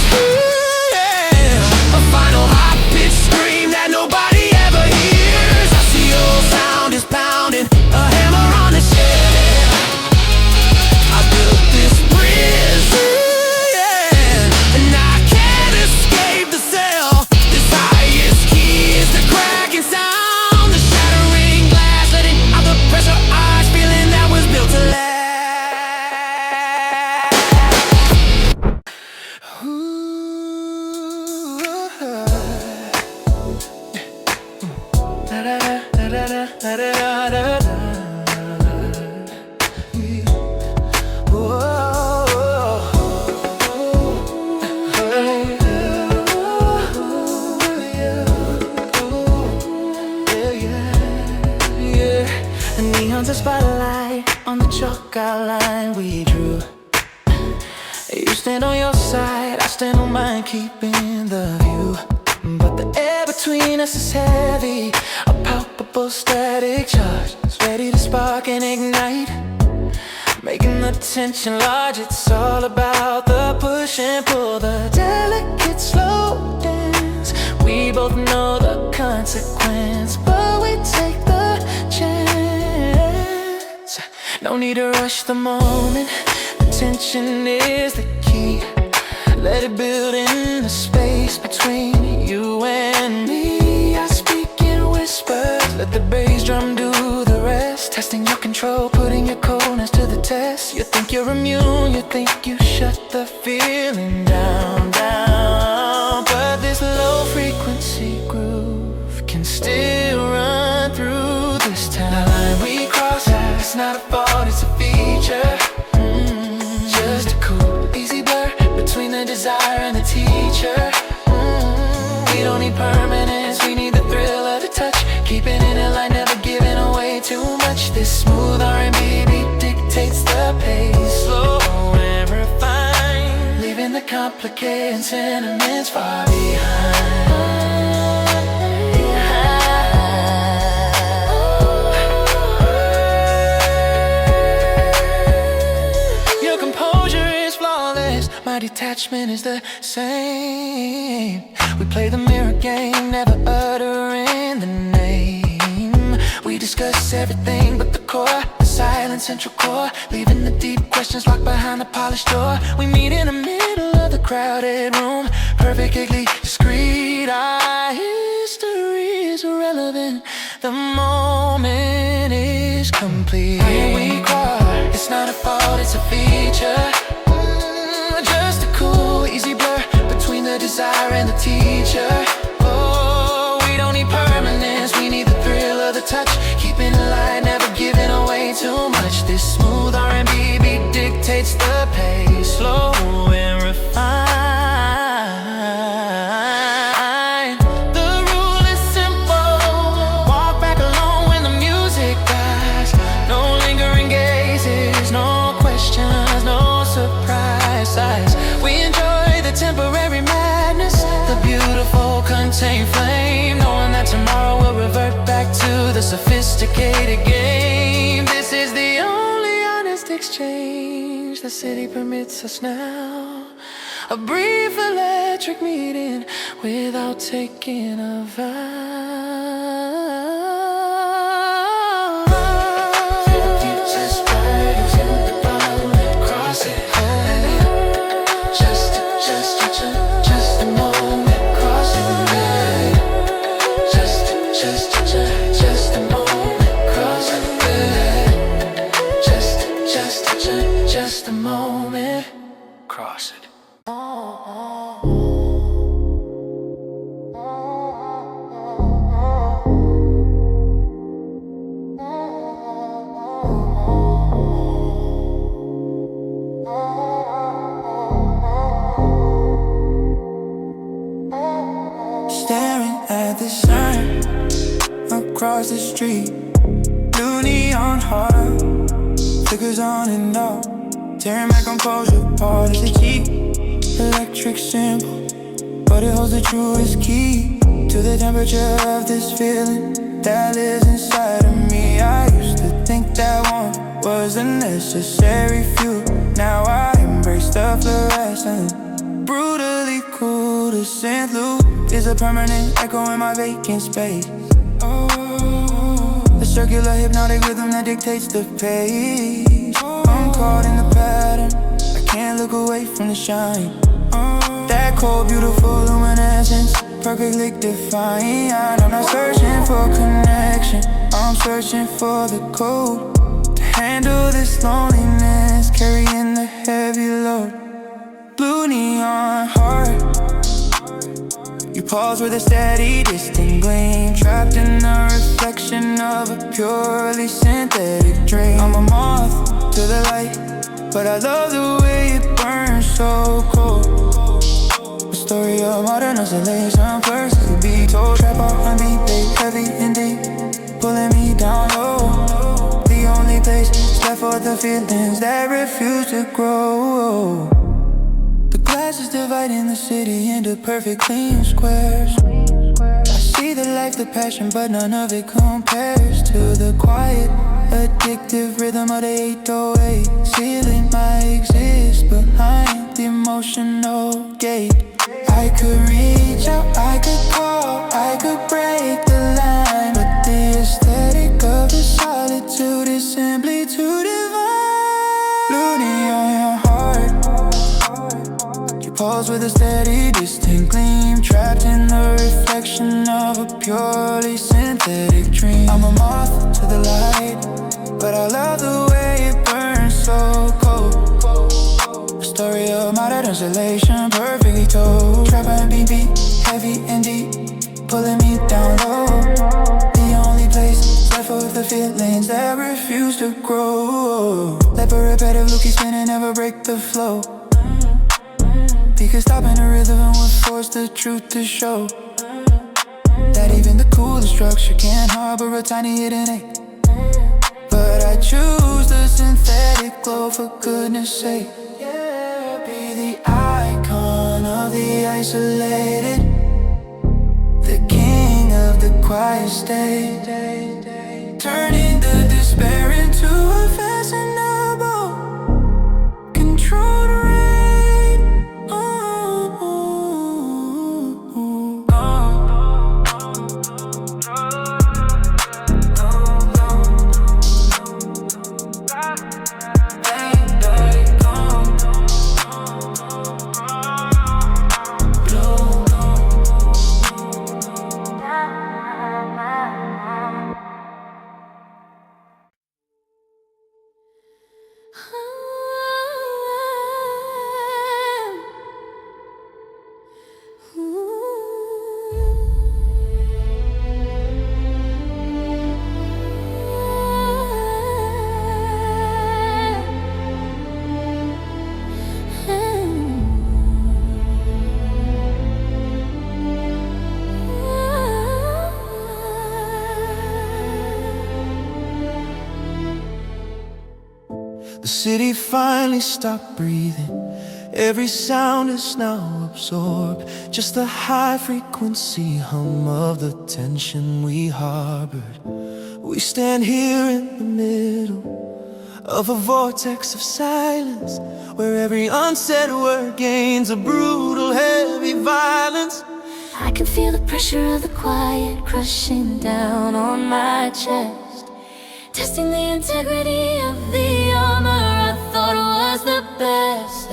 B: yeah. A final high-pitched scream that nobody ever hears. I see old sound is pounding, a hammer on the shed. I built this prison, yeah, and I can't escape the cell. This highest key is the cracking sound, the shattering glass, letting out the pressure. Eyes feeling that was built to last. The neon's a spotlight on the chalk outline we drew. You stand on your side, I stand on mine, keeping the view. But the air between us is heavy, a palpable static charge. It's ready to spark and ignite, making the tension large. It's all about the push and pull, the delicate slow dance. We both know the consequence, but we take the chance. No need to rush the moment, attention is the key. Let it build in the space between you and me. I speak in whispers, let the bass drum do the rest. Testing your control, putting your coldness to the test. You think you're immune, you think you shut the feeling down, down. But this low frequency groove can still run through this town. The line we cross, it's not a fault, it's a feature. Just a cool, easy blur between the desire and the teacher. We don't need permanence, we need the thrill of the touch. Keeping it in line, never giving away too much. This smooth R&B beat dictates the pace, slow and refined, leaving the complicated sentiments far behind. Your composure is flawless, my detachment is the same. We play the mirror game, never uttering the name. We discuss everything but the core, the silent central core, leaving the deep questions locked behind the polished door. We meet in the middle of the crowded room, perfectly discreet. Our history is irrelevant, the moment is complete. Here we cry, it's not a fault, it's a feature. Just a cool, easy blur between the desire and the teacher. Oh, we don't need permanence, we need the thrill of the touch. Keeping it light, never giving away too much. This smooth R&B beat dictates the pace, slow and refined. The rule is simple, walk back alone when the music dies. No lingering gazes, no questions, no surprise sights. We enjoy the temporary madness, the beautiful contained flame, knowing that tomorrow will revert back to the sophisticated game. This is the only honest exchange the city permits us now. A brief electric meeting without taking a vow. Just a moment, cross it. Just a moment, cross it. Just a moment, cross it.
A: Staring at the sign across the street, blue neon heart flickers on and off, tearing my composure apart. It's a cheap electric symbol, but it holds the truest key to the temperature of this feeling that lives inside of me. I used to think that one was a necessary few. Now I embrace the fluorescent, brutally cool. The St. Louis is a permanent echo in my vacant space. A circular hypnotic rhythm that dictates the pace. I'm caught in the pattern, I can't look away from the shine. That cold, beautiful luminescence, perfectly defying. I'm not searching for connection, I'm searching for the code to handle this loneliness, carrying the heavy load. Blue neon heart, you pause with a steady, distant gleam, trapped in the reflection of a purely synthetic dream. I'm a moth to the light, but I love the way it burns so cold. A story of modern isolation, first to be told. Trap off and beat, babe, heavy and deep, pulling me down low. The only place left for the feelings that refuse to grow. The glass is dividing the city into perfect clean squares. I see the life, the passion, but none of it compares to the quiet, addictive rhythm of the 808, sealing my exist behind the emotional gate. I could reach out, I could call, I could break the line, but the aesthetic of the solitude is simply too divine. Blue neon heart, you pause with a steady, distant gleam, trapped in the reflection of a purely synthetic dream. I'm a moth to the light, but I love the way it burns so cold. A story of modern isolation, perfectly told. Trap and beat, heavy and deep, pulling me down low. The only place left for the feelings that refuse to grow. Let the repetitive loop keep spinning, never break the flow. Because stopping the rhythm would force the truth to show that even the coolest structure can't harbor a tiny hidden ache. But I choose the synthetic glow for goodness sake. Yeah, be the icon of the isolated, the king of the quiet state, turning the despair into a fashionable, controlled rain.
B: The city finally stopped breathing. Every sound is now absorbed. Just the high frequency hum of the tension we harbored. We stand here in the middle of a vortex of silence, where every unsaid word gains a brutal, heavy violence.
C: I can feel the pressure of the quiet crushing down on my chest, testing the integrity of the armor I thought was the best.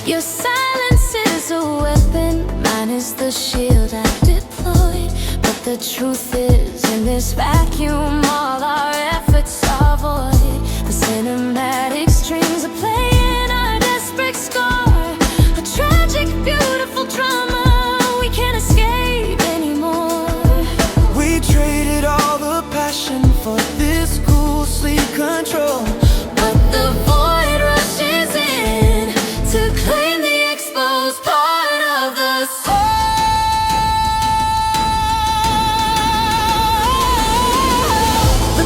C: Your silence is a weapon, mine is the shield I deployed. But the truth is, in this vacuum, all our efforts are void. The cinematic strings are playing our desperate score, a tragic, beautiful drama we can't escape anymore.
B: We traded all the passion for this cool, sleep control,
C: but the void rushes in to claim the exposed part of the soul.
B: the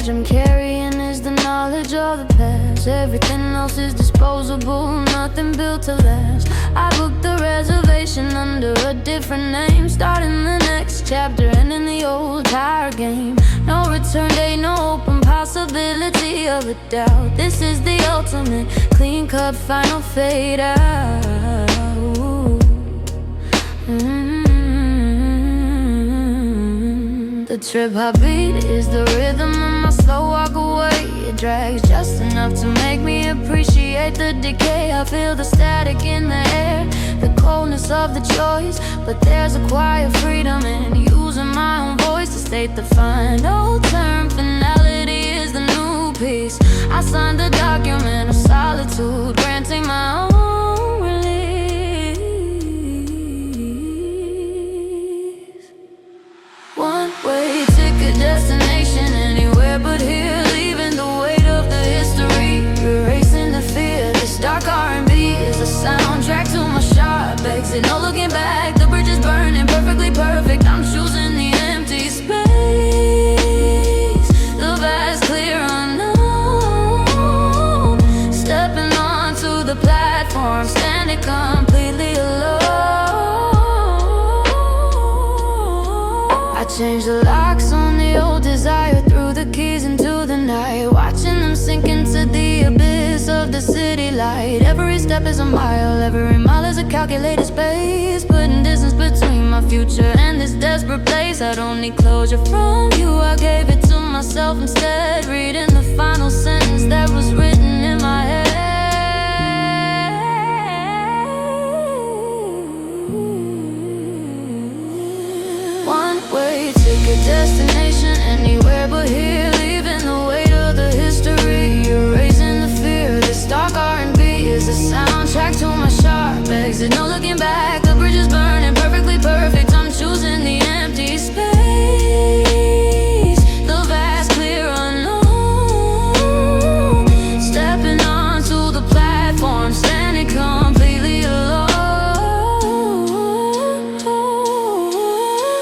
C: I'm carrying is the knowledge of the past. Everything else is disposable, nothing built to last. I booked the reservation under a different name, starting the next chapter, ending the old tire game. No return date, no open possibility of a doubt. This is the ultimate clean cut, final fade out. The trip I beat is the rhythm of my slow walk away. It drags just enough to make me appreciate the decay. I feel the static in the air, the coldness of the choice, but there's a quiet freedom in using my own voice to state the final term. Finality is the new piece. I signed the document of solitude, granting my own release. One-way ticket, destination anywhere but here. Leaving the weight of the history, erasing the fear. This dark R&B is a soundtrack to my sharp exit. No looking back, the bridge is burning perfectly perfect. I'm choosing the empty space, the vast clear unknown. Stepping onto the platform, standing completely alone. I changed the locks on the old desire, threw the keys into the night, watching them sink into the abyss of the city light. Every step is a mile, every mile is a calculated space, putting distance between my future and this desperate place. I don't need closure from you, I gave it to myself instead, reading the final sentence that was written in my head. One-way ticket, destination anywhere but here. Leaving the weight of the history, erasing the fear. This dark R&B is a soundtrack to my sharp exit. No looking back, the bridge is burning perfectly perfect. I'm choosing the empty space, the vast clear unknown. Stepping onto the platform, standing completely alone.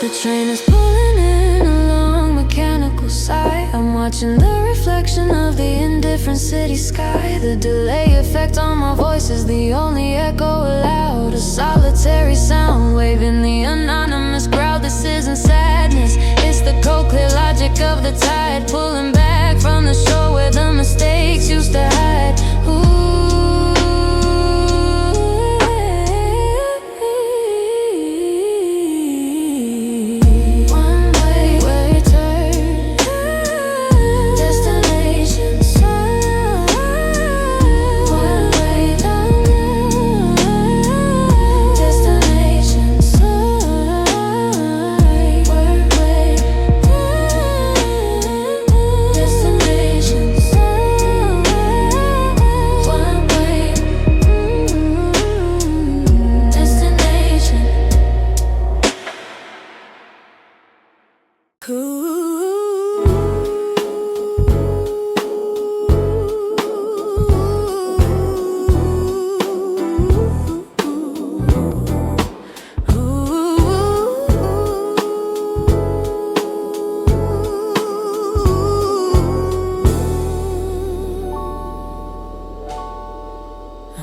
C: The train is pulling in along mechanical sight. I'm watching the reflection of the indifferent city sky. The delay effect on my voice is the only echo allowed. A solitary sound waving the anonymous crowd. This isn't sadness, it's the cold clear logic of the tide, pulling back from the shore where the mistakes used to hide.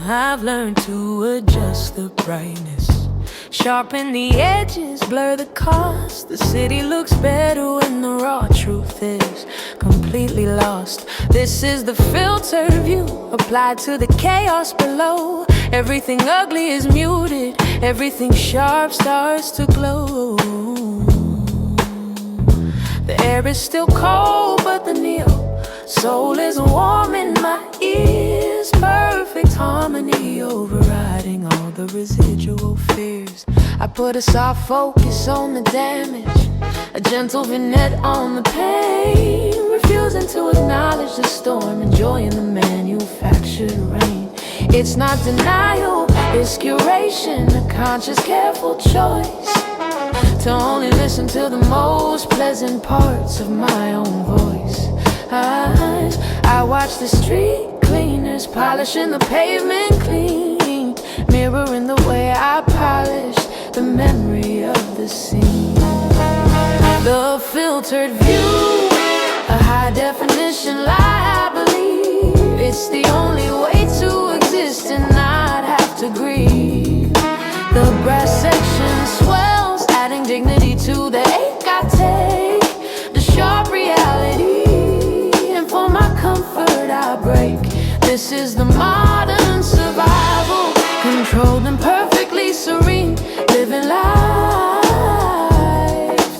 B: I've learned to adjust the brightness, sharpen the edges, blur the cost. The city looks better when the raw truth is completely lost. This is the filter view applied to the chaos below. Everything ugly is muted, everything sharp starts to glow. The air is still cold, but the neo-soul is warm in my ears. Perfect harmony overriding all the residual fears. I put a soft focus on the damage, a gentle vignette on the pain, refusing to acknowledge the storm, enjoying the manufactured rain. It's not denial, it's curation, a conscious, careful choice to only listen to the most pleasant parts of my own voice. I watch the street cleaners polishing the pavement clean, mirroring the way I polish the memory of the scene. The filtered view, a high definition
C: It's the only way to exist and not have to grieve. The brass section swells, adding dignity to the ache I take. The sharp reality, and for my comfort I break. This is the modern survival, controlled and perfectly serene, living life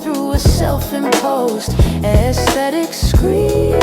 C: through a self-imposed aesthetic screed.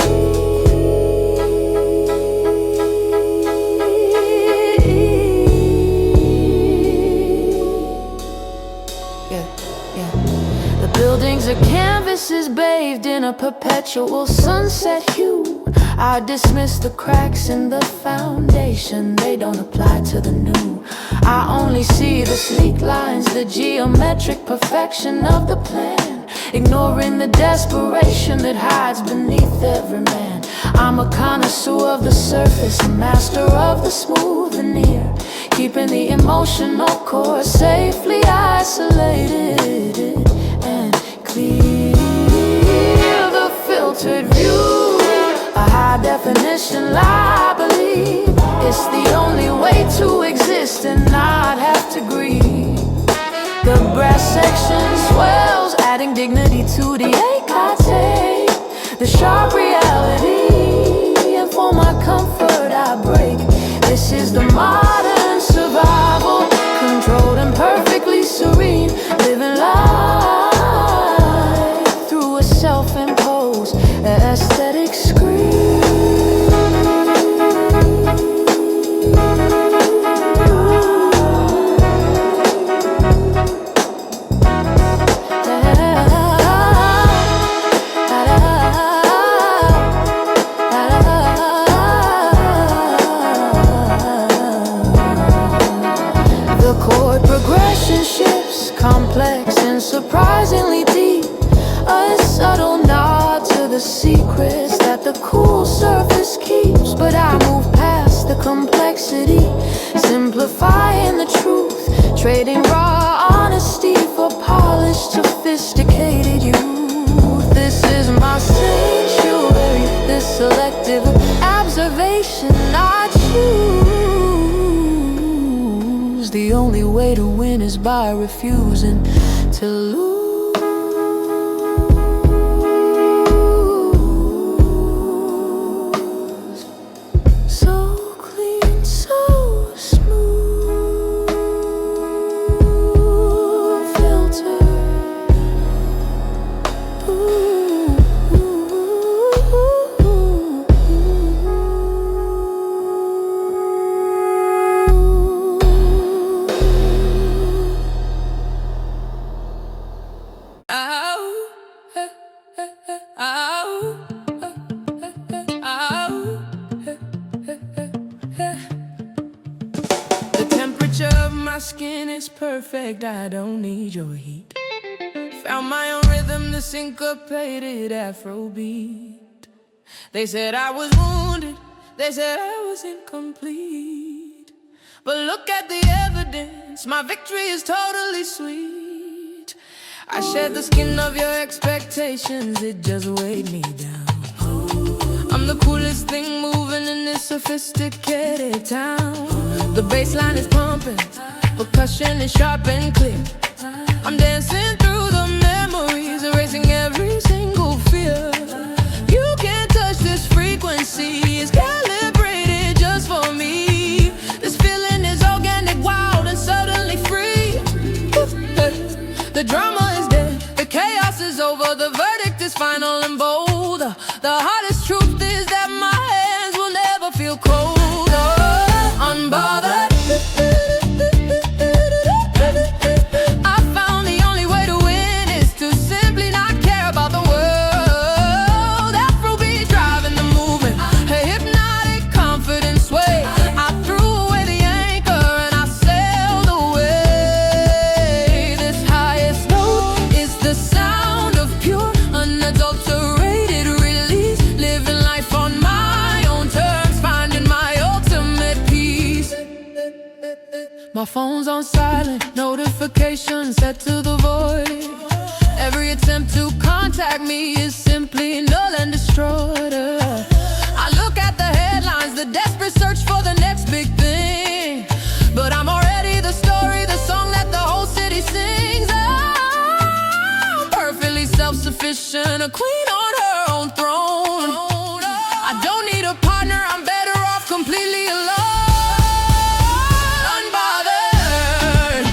C: The buildings are canvases bathed in a perpetual sunset hue. I dismiss the cracks in the foundation, they don't apply to the new. I only see the sleek lines, the geometric perfection of the plan, ignoring the desperation that hides beneath every man. I'm a connoisseur of the surface, a master of the smooth veneer, keeping the emotional core safely isolated and clear. The filtered view, a high definition lie, believe it's the only way to exist and not have to grieve. The brass section swells, adding dignity to the ache I take. The sharp reality, and for my comfort I break. This is the modern survival, controlled and perfectly serene, living life through a self-imposed aesthetic screed. The chord progression shifts, complex and surprisingly deep, a subtle nod to the secrets that the cool surface keeps. But I move past the complexity, simplifying the truth, trading raw honesty for polished, sophisticated youth. This is my sanctuary, this selective observation I choose. The only way to win is by refusing to lose. The temperature of my skin is perfect, I don't need your heat. Found my own rhythm, the syncopated Afrobeat. They said I was wounded, they said I was incomplete. But look at the evidence, my victory is totally sweet. I shed the skin of your expectations, it just weighed me down. I'm the coolest thing moving in this sophisticated town. The bass line is pumping, percussion is sharp and clear. I'm dancing through the memories, erasing every single fear. You can't touch this frequency, it's calibrated just for me. This feeling is organic, wild and suddenly free. The drama is dead, the chaos is over, the verdict is final and bold. The hardest truth is that my hands will never feel cold or unbothered. I found the only way to win is to simply not care about the world. Afrobeat driving the movement, a hypnotic confidence sway. I threw away the anchor and I sailed away. This highest note is the sound of pure, unadulterated release. Living life on my own terms, finding my ultimate peace. My phone's on silent, notifications set to the void. Every attempt to contact me is simply null and destroyed. I look at the headlines, the self-sufficient, a queen on her own throne. I don't need a partner, I'm better off completely alone. Unbothered.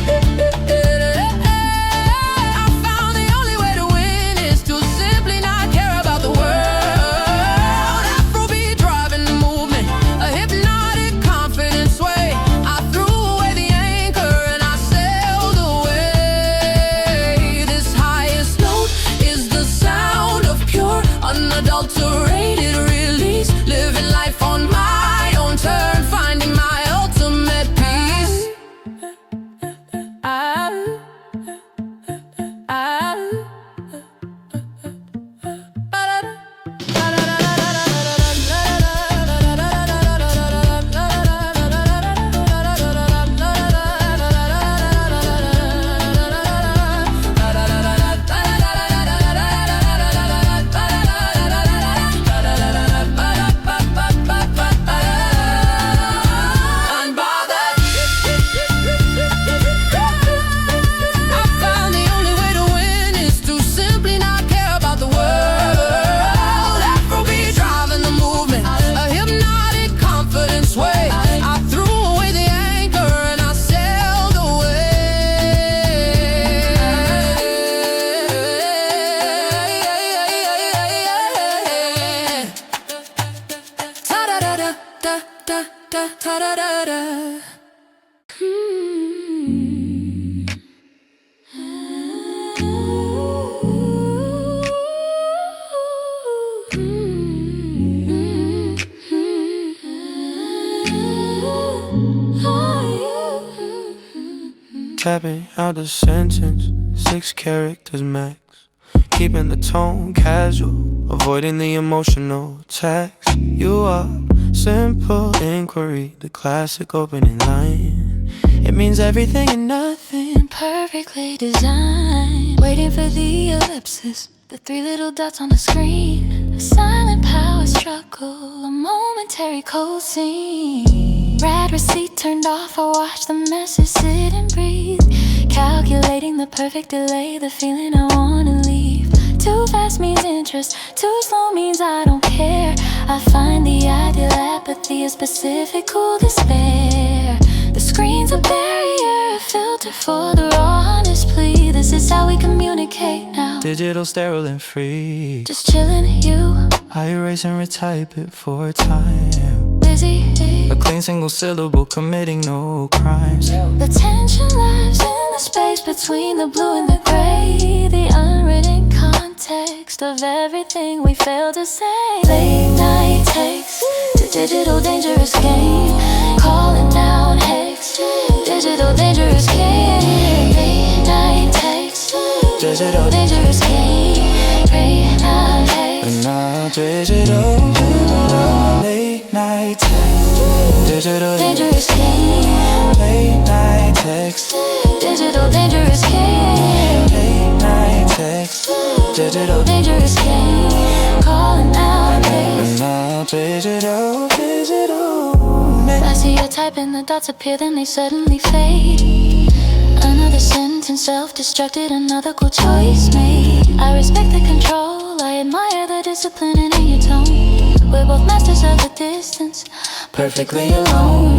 C: I found the only way to win is to simply not care about the world. Afrobeat driving the movement, a hypnotic confident sway. I threw away the anchor and I sailed away. This highest note is the sound of pure, unadulterated release. Living life on my own turn, finding my ultimate peace.
B: Tapping out the sentence, 6 characters max. Keeping the tone casual, avoiding the emotional text. You are simple inquiry, the classic opening line. It means everything and nothing,
D: perfectly designed. Waiting for the ellipsis, the 3 little dots on the screen. A silent power struggle, a momentary cold scene. Read receipt turned off, I watch the message sit and breathe. Calculating the perfect delay, the feeling I wanna leave. Too fast means interest, too slow means I don't care. I find the ideal apathy, a specific cool despair. The screen's a barrier, a filter for the raw honest plea. This is how we communicate now.
B: Digital, sterile, and free.
D: Just chillin', you.
B: I erase and retype it for time.
D: Busy.
B: A clean single syllable, committing no crimes.
D: The tension lives in the space between the blue and the gray. The unwritten context of everything we fail to say. Late night texts to digital dangerous game. Calling down hex, digital dangerous game. Late night texts, digital dangerous game. Late night hex,
B: and now digital, late night text. Digital
D: dangerous game.
B: Late night text.
D: Digital dangerous game.
B: Late night text. Digital
D: dangerous game. Calling out
B: and now digital,
D: I see you typing, the dots appear, then they suddenly fade. Another sentence, self-destructed, another cool choice made. I respect the control, I admire the discipline in your tone. We're both masters of the distance, perfectly alone.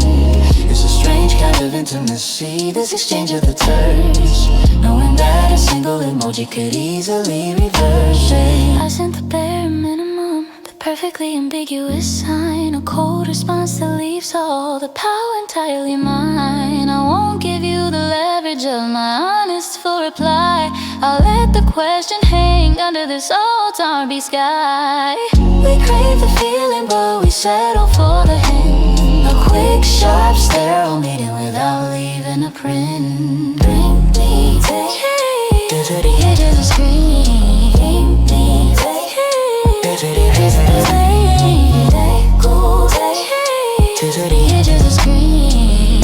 D: It's a strange kind of intimacy, this exchange of the touch. Knowing that a single emoji could easily reverse it. I sent the bare minimum, the perfectly ambiguous sign. A cold response that leaves all the power entirely mine. I won't give you the leverage of my honest full reply. I'll let the question hang under this old zombie sky. We crave the feeling, but we settle for the hint. A quick, sharp stare, all meeting without leaving a print. Bring me to the edge of the screen. Bring me to the edge of the screen. To the edge of the screen.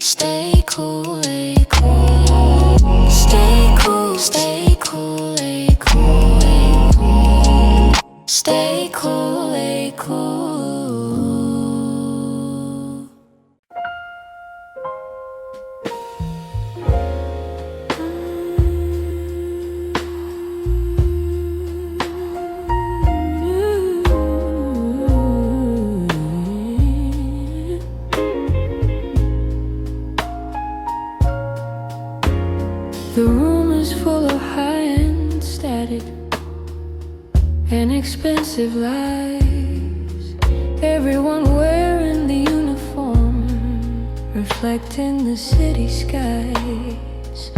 D: Stay cool, stay cool, stay cool, stay cool, stay cool, cool.
C: expensive lives. Everyone wearing the uniform, reflecting the city skies.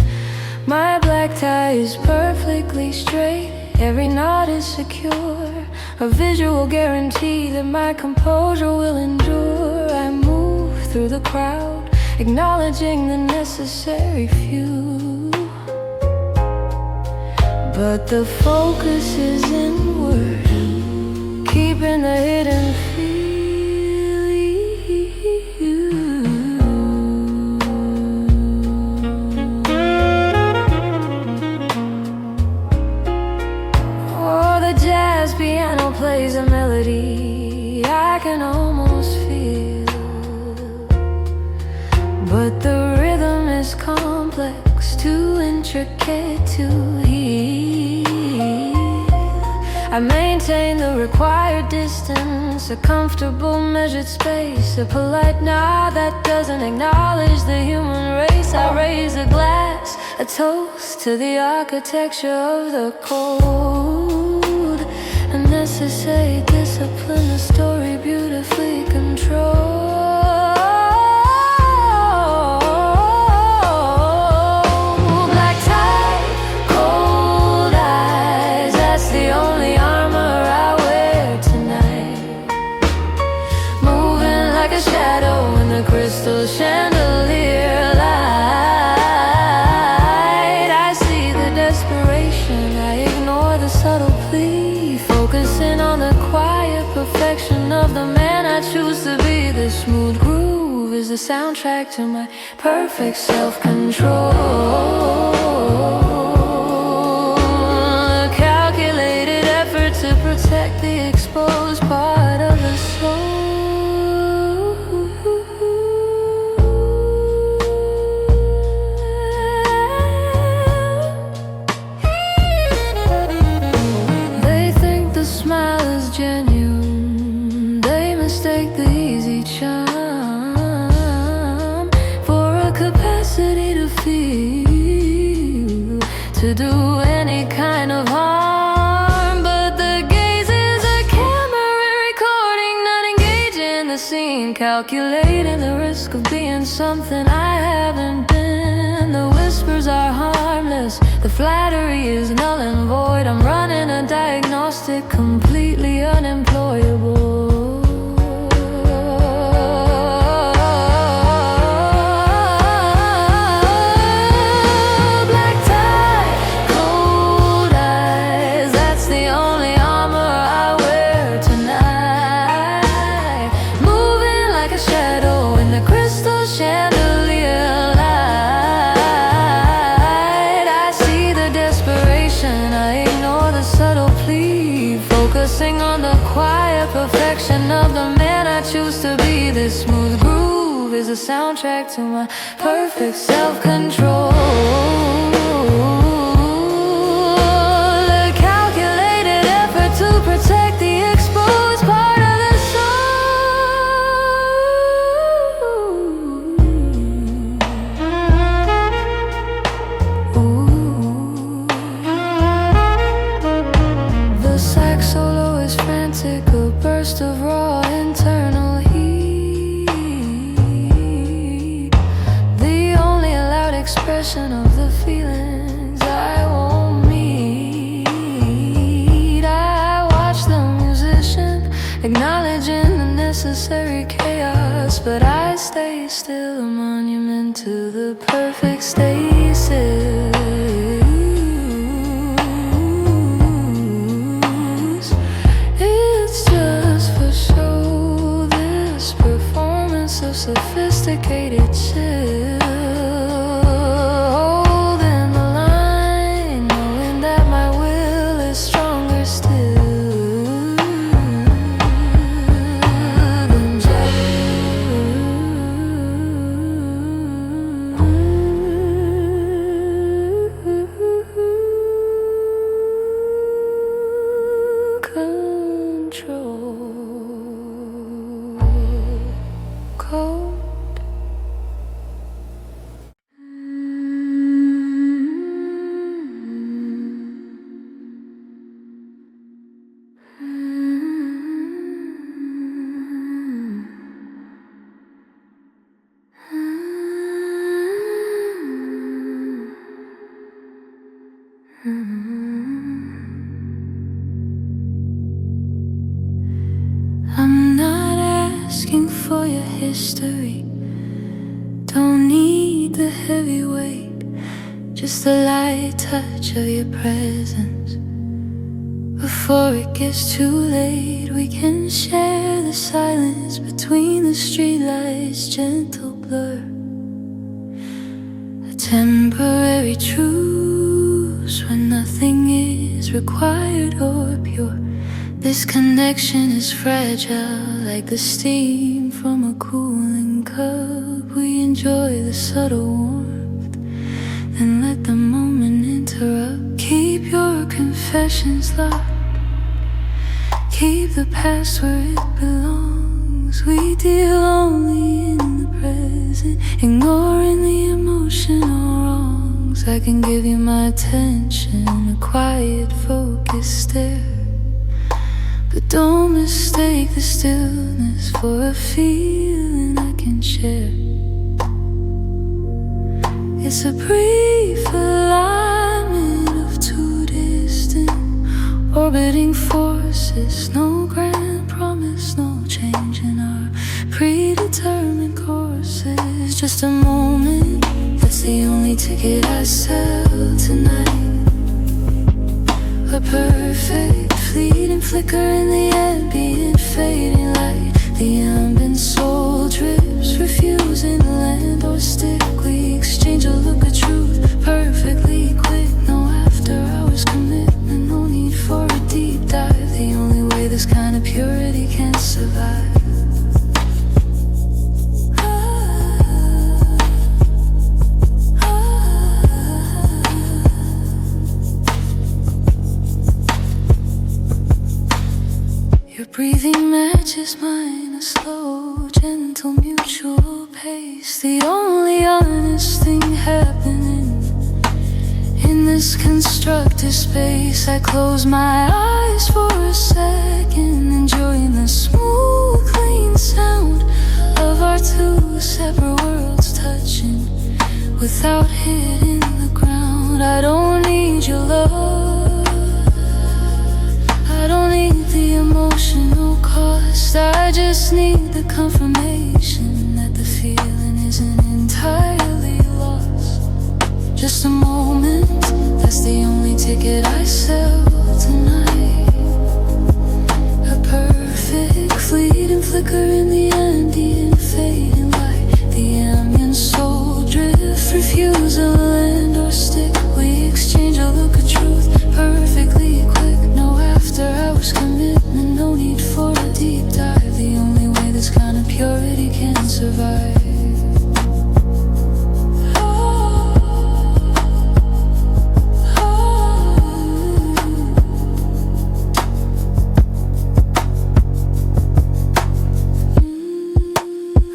C: My black tie is perfectly straight, every knot is secure, a visual guarantee that my composure will endure. I move through the crowd, acknowledging the necessary few, but the focus is inward, keeping the hidden few. Oh, the jazz piano plays a melody I can almost feel, but the rhythm is complex, too intricate to heal. I maintain the required distance, a comfortable measured space, a polite nod that doesn't acknowledge the human race. I raise a glass, a toast to the architecture of the code, a necessary discipline, a story beautifully controlled. Crystal chandelier light, I see the desperation, I ignore the subtle plea, focusing on the quiet perfection of the man I choose to be. The smooth groove is the soundtrack to my perfect self-control, a calculated effort to protect the exposed part of the soul. To do any kind of harm, but the gaze is a camera recording, not engaging the scene, calculating the risk of being something I haven't been. The whispers are harmless, the flattery is null and void. I'm running a diagnostic, completely unemployable. Focusing on the quiet perfection of the man I choose to be. This smooth groove is a soundtrack to my perfect self-control, a calculated effort to protect the exposed part of the soul. The sax solo is frantic, a burst of raw internal heat, the only loud expression of the feelings I won't meet. I watch the musician, acknowledging the necessary chaos, but I stay still, a monument to the perfect stasis. Sophisticated chill, holding the line, knowing that my will is stronger still than control. Cold
D: the heavy weight, just the light touch of your presence. Before it gets too late, we can share the silence between the streetlights, gentle blur. A temporary truce when nothing is required or pure. This connection is fragile, like the steam from a cooling cup. We enjoy the subtle warmth, then let the moment interrupt. Keep your confessions locked, keep the past where it belongs. We deal only in the present, ignoring the emotional wrongs. I can give you my attention, a quiet, focused stare, but don't mistake the stillness for a feeling I can share. It's a brief alignment of two distant orbiting forces. No grand promise, no change in our predetermined courses. Just a moment, that's the only ticket I sell tonight. A perfect fleeting flicker in the ambient fading light. The ambient soul drips, refusing to land or stick. We exchange a look of truth, perfectly quick. No after hours commitment, no need for a deep dive. The only way this kind of purity can survive. Breathing matches mine, a slow, gentle, mutual pace. The only honest thing happening in this constructed space. I close my eyes for a second, enjoying the smooth, clean sound of our two separate worlds touching without hitting the ground. I don't need your love, I don't need the emotional cost. I just need the confirmation that the feeling isn't entirely lost. Just a moment, that's the only ticket I sell tonight. A perfect fleeting flicker in the ambient fading light. The ambient soul drift, refusal land or stick. We exchange a look of truth, perfectly quick. No after hours commitment, no need for a deep dive. The only way this kind of purity can survive.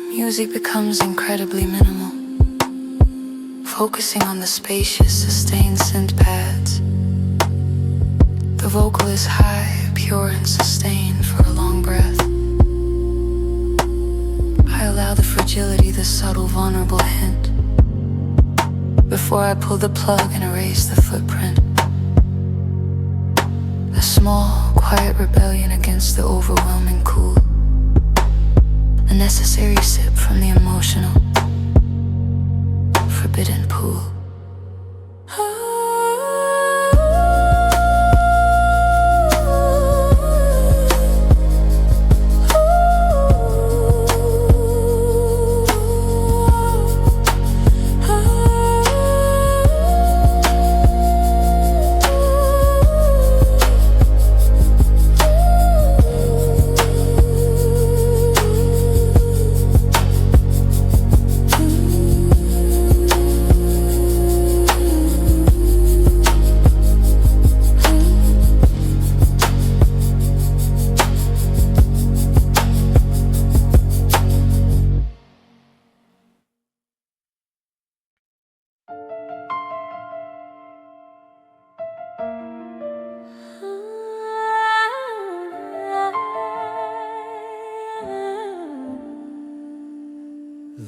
D: Music becomes incredibly minimal, focusing on the spacious, sustained synth pads. The vocal is high, pure and sustained for a long breath. I allow the fragility, the subtle, vulnerable hint, before I pull the plug and erase the footprint. A small, quiet rebellion against the overwhelming cool. A necessary sip from the emotional, forbidden pool.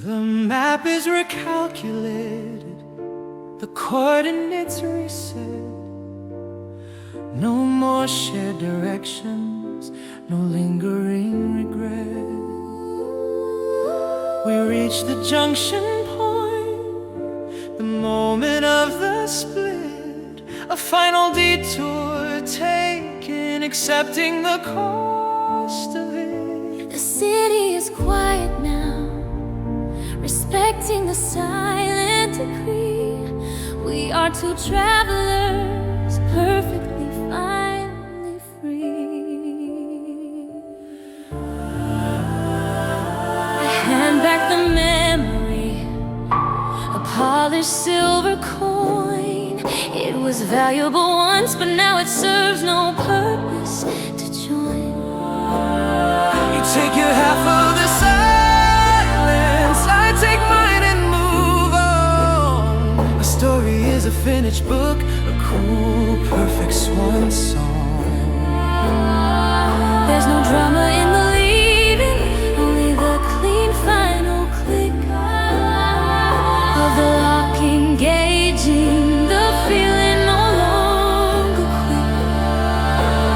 B: The map is recalculated, the coordinates reset. No more shared directions, no lingering regret. We reach the junction point, moment of the split, a final detour taken, accepting the cost of it.
D: The city is quiet now, respecting the silent decree. We are two travelers, perfectly finally free. I hand back the memory, a polished silver coin. It was valuable once, but now it serves no purpose to join.
B: You take your half of the silence, I take mine and move on. A story is a finished book, a cool, perfect swan song.
D: There's no drama in the leaving, only the clean final click of the lock engaging, the feeling no longer quick.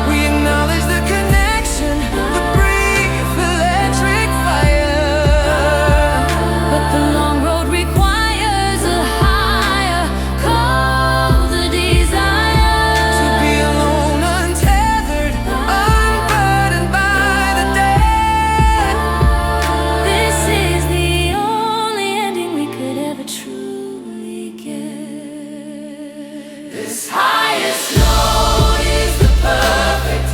B: We acknowledge the connection, the brief electric fire.
D: But the long road requires a higher call, the desire
B: To be alone, untethered, unburdened by the dead.
D: This is the only ending we could ever truly get.
C: This highest note is the perfect,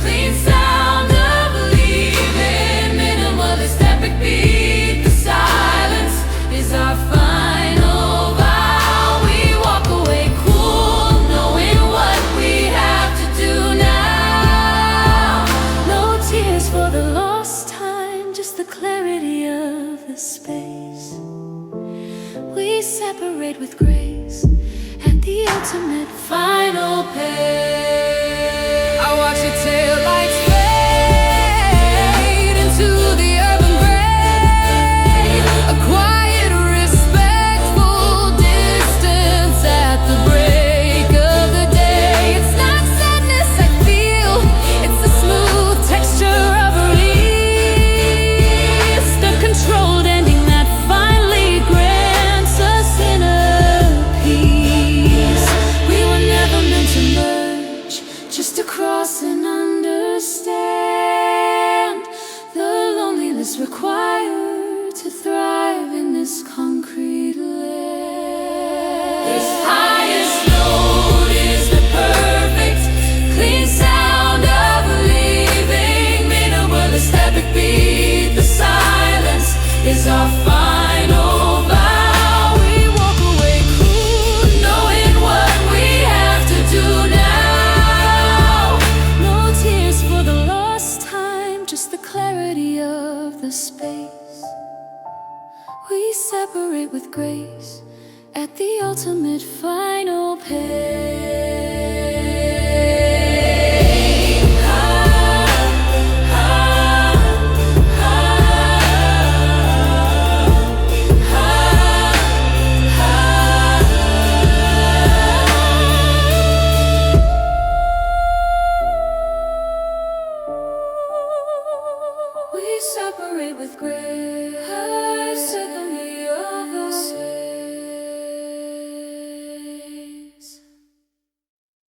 C: clean sound of leaving. Minimalist epic beat, the silence is our final vow. We walk away cool, knowing what we have to do now.
D: No tears for the lost time, just the clarity of the space. We separate with grace at the ultimate final page.
C: I watch the taillights fade into the urban gray. A quiet, respectful distance at the break of the day. It's not sadness I feel, it's the smooth texture of release. The controlled ending that finally grants us inner peace. We were never meant to merge, just to cross and understand the loneliness required to thrive in this concrete land. This highest note is the perfect, clean sound of leaving. Minimalist epic beat, the silence is our final vow. We walk away cool, knowing what we have to do now.
D: No tears for the lost time, just the clarity of the space. We separate with grace at the ultimate final page. We separate with grace.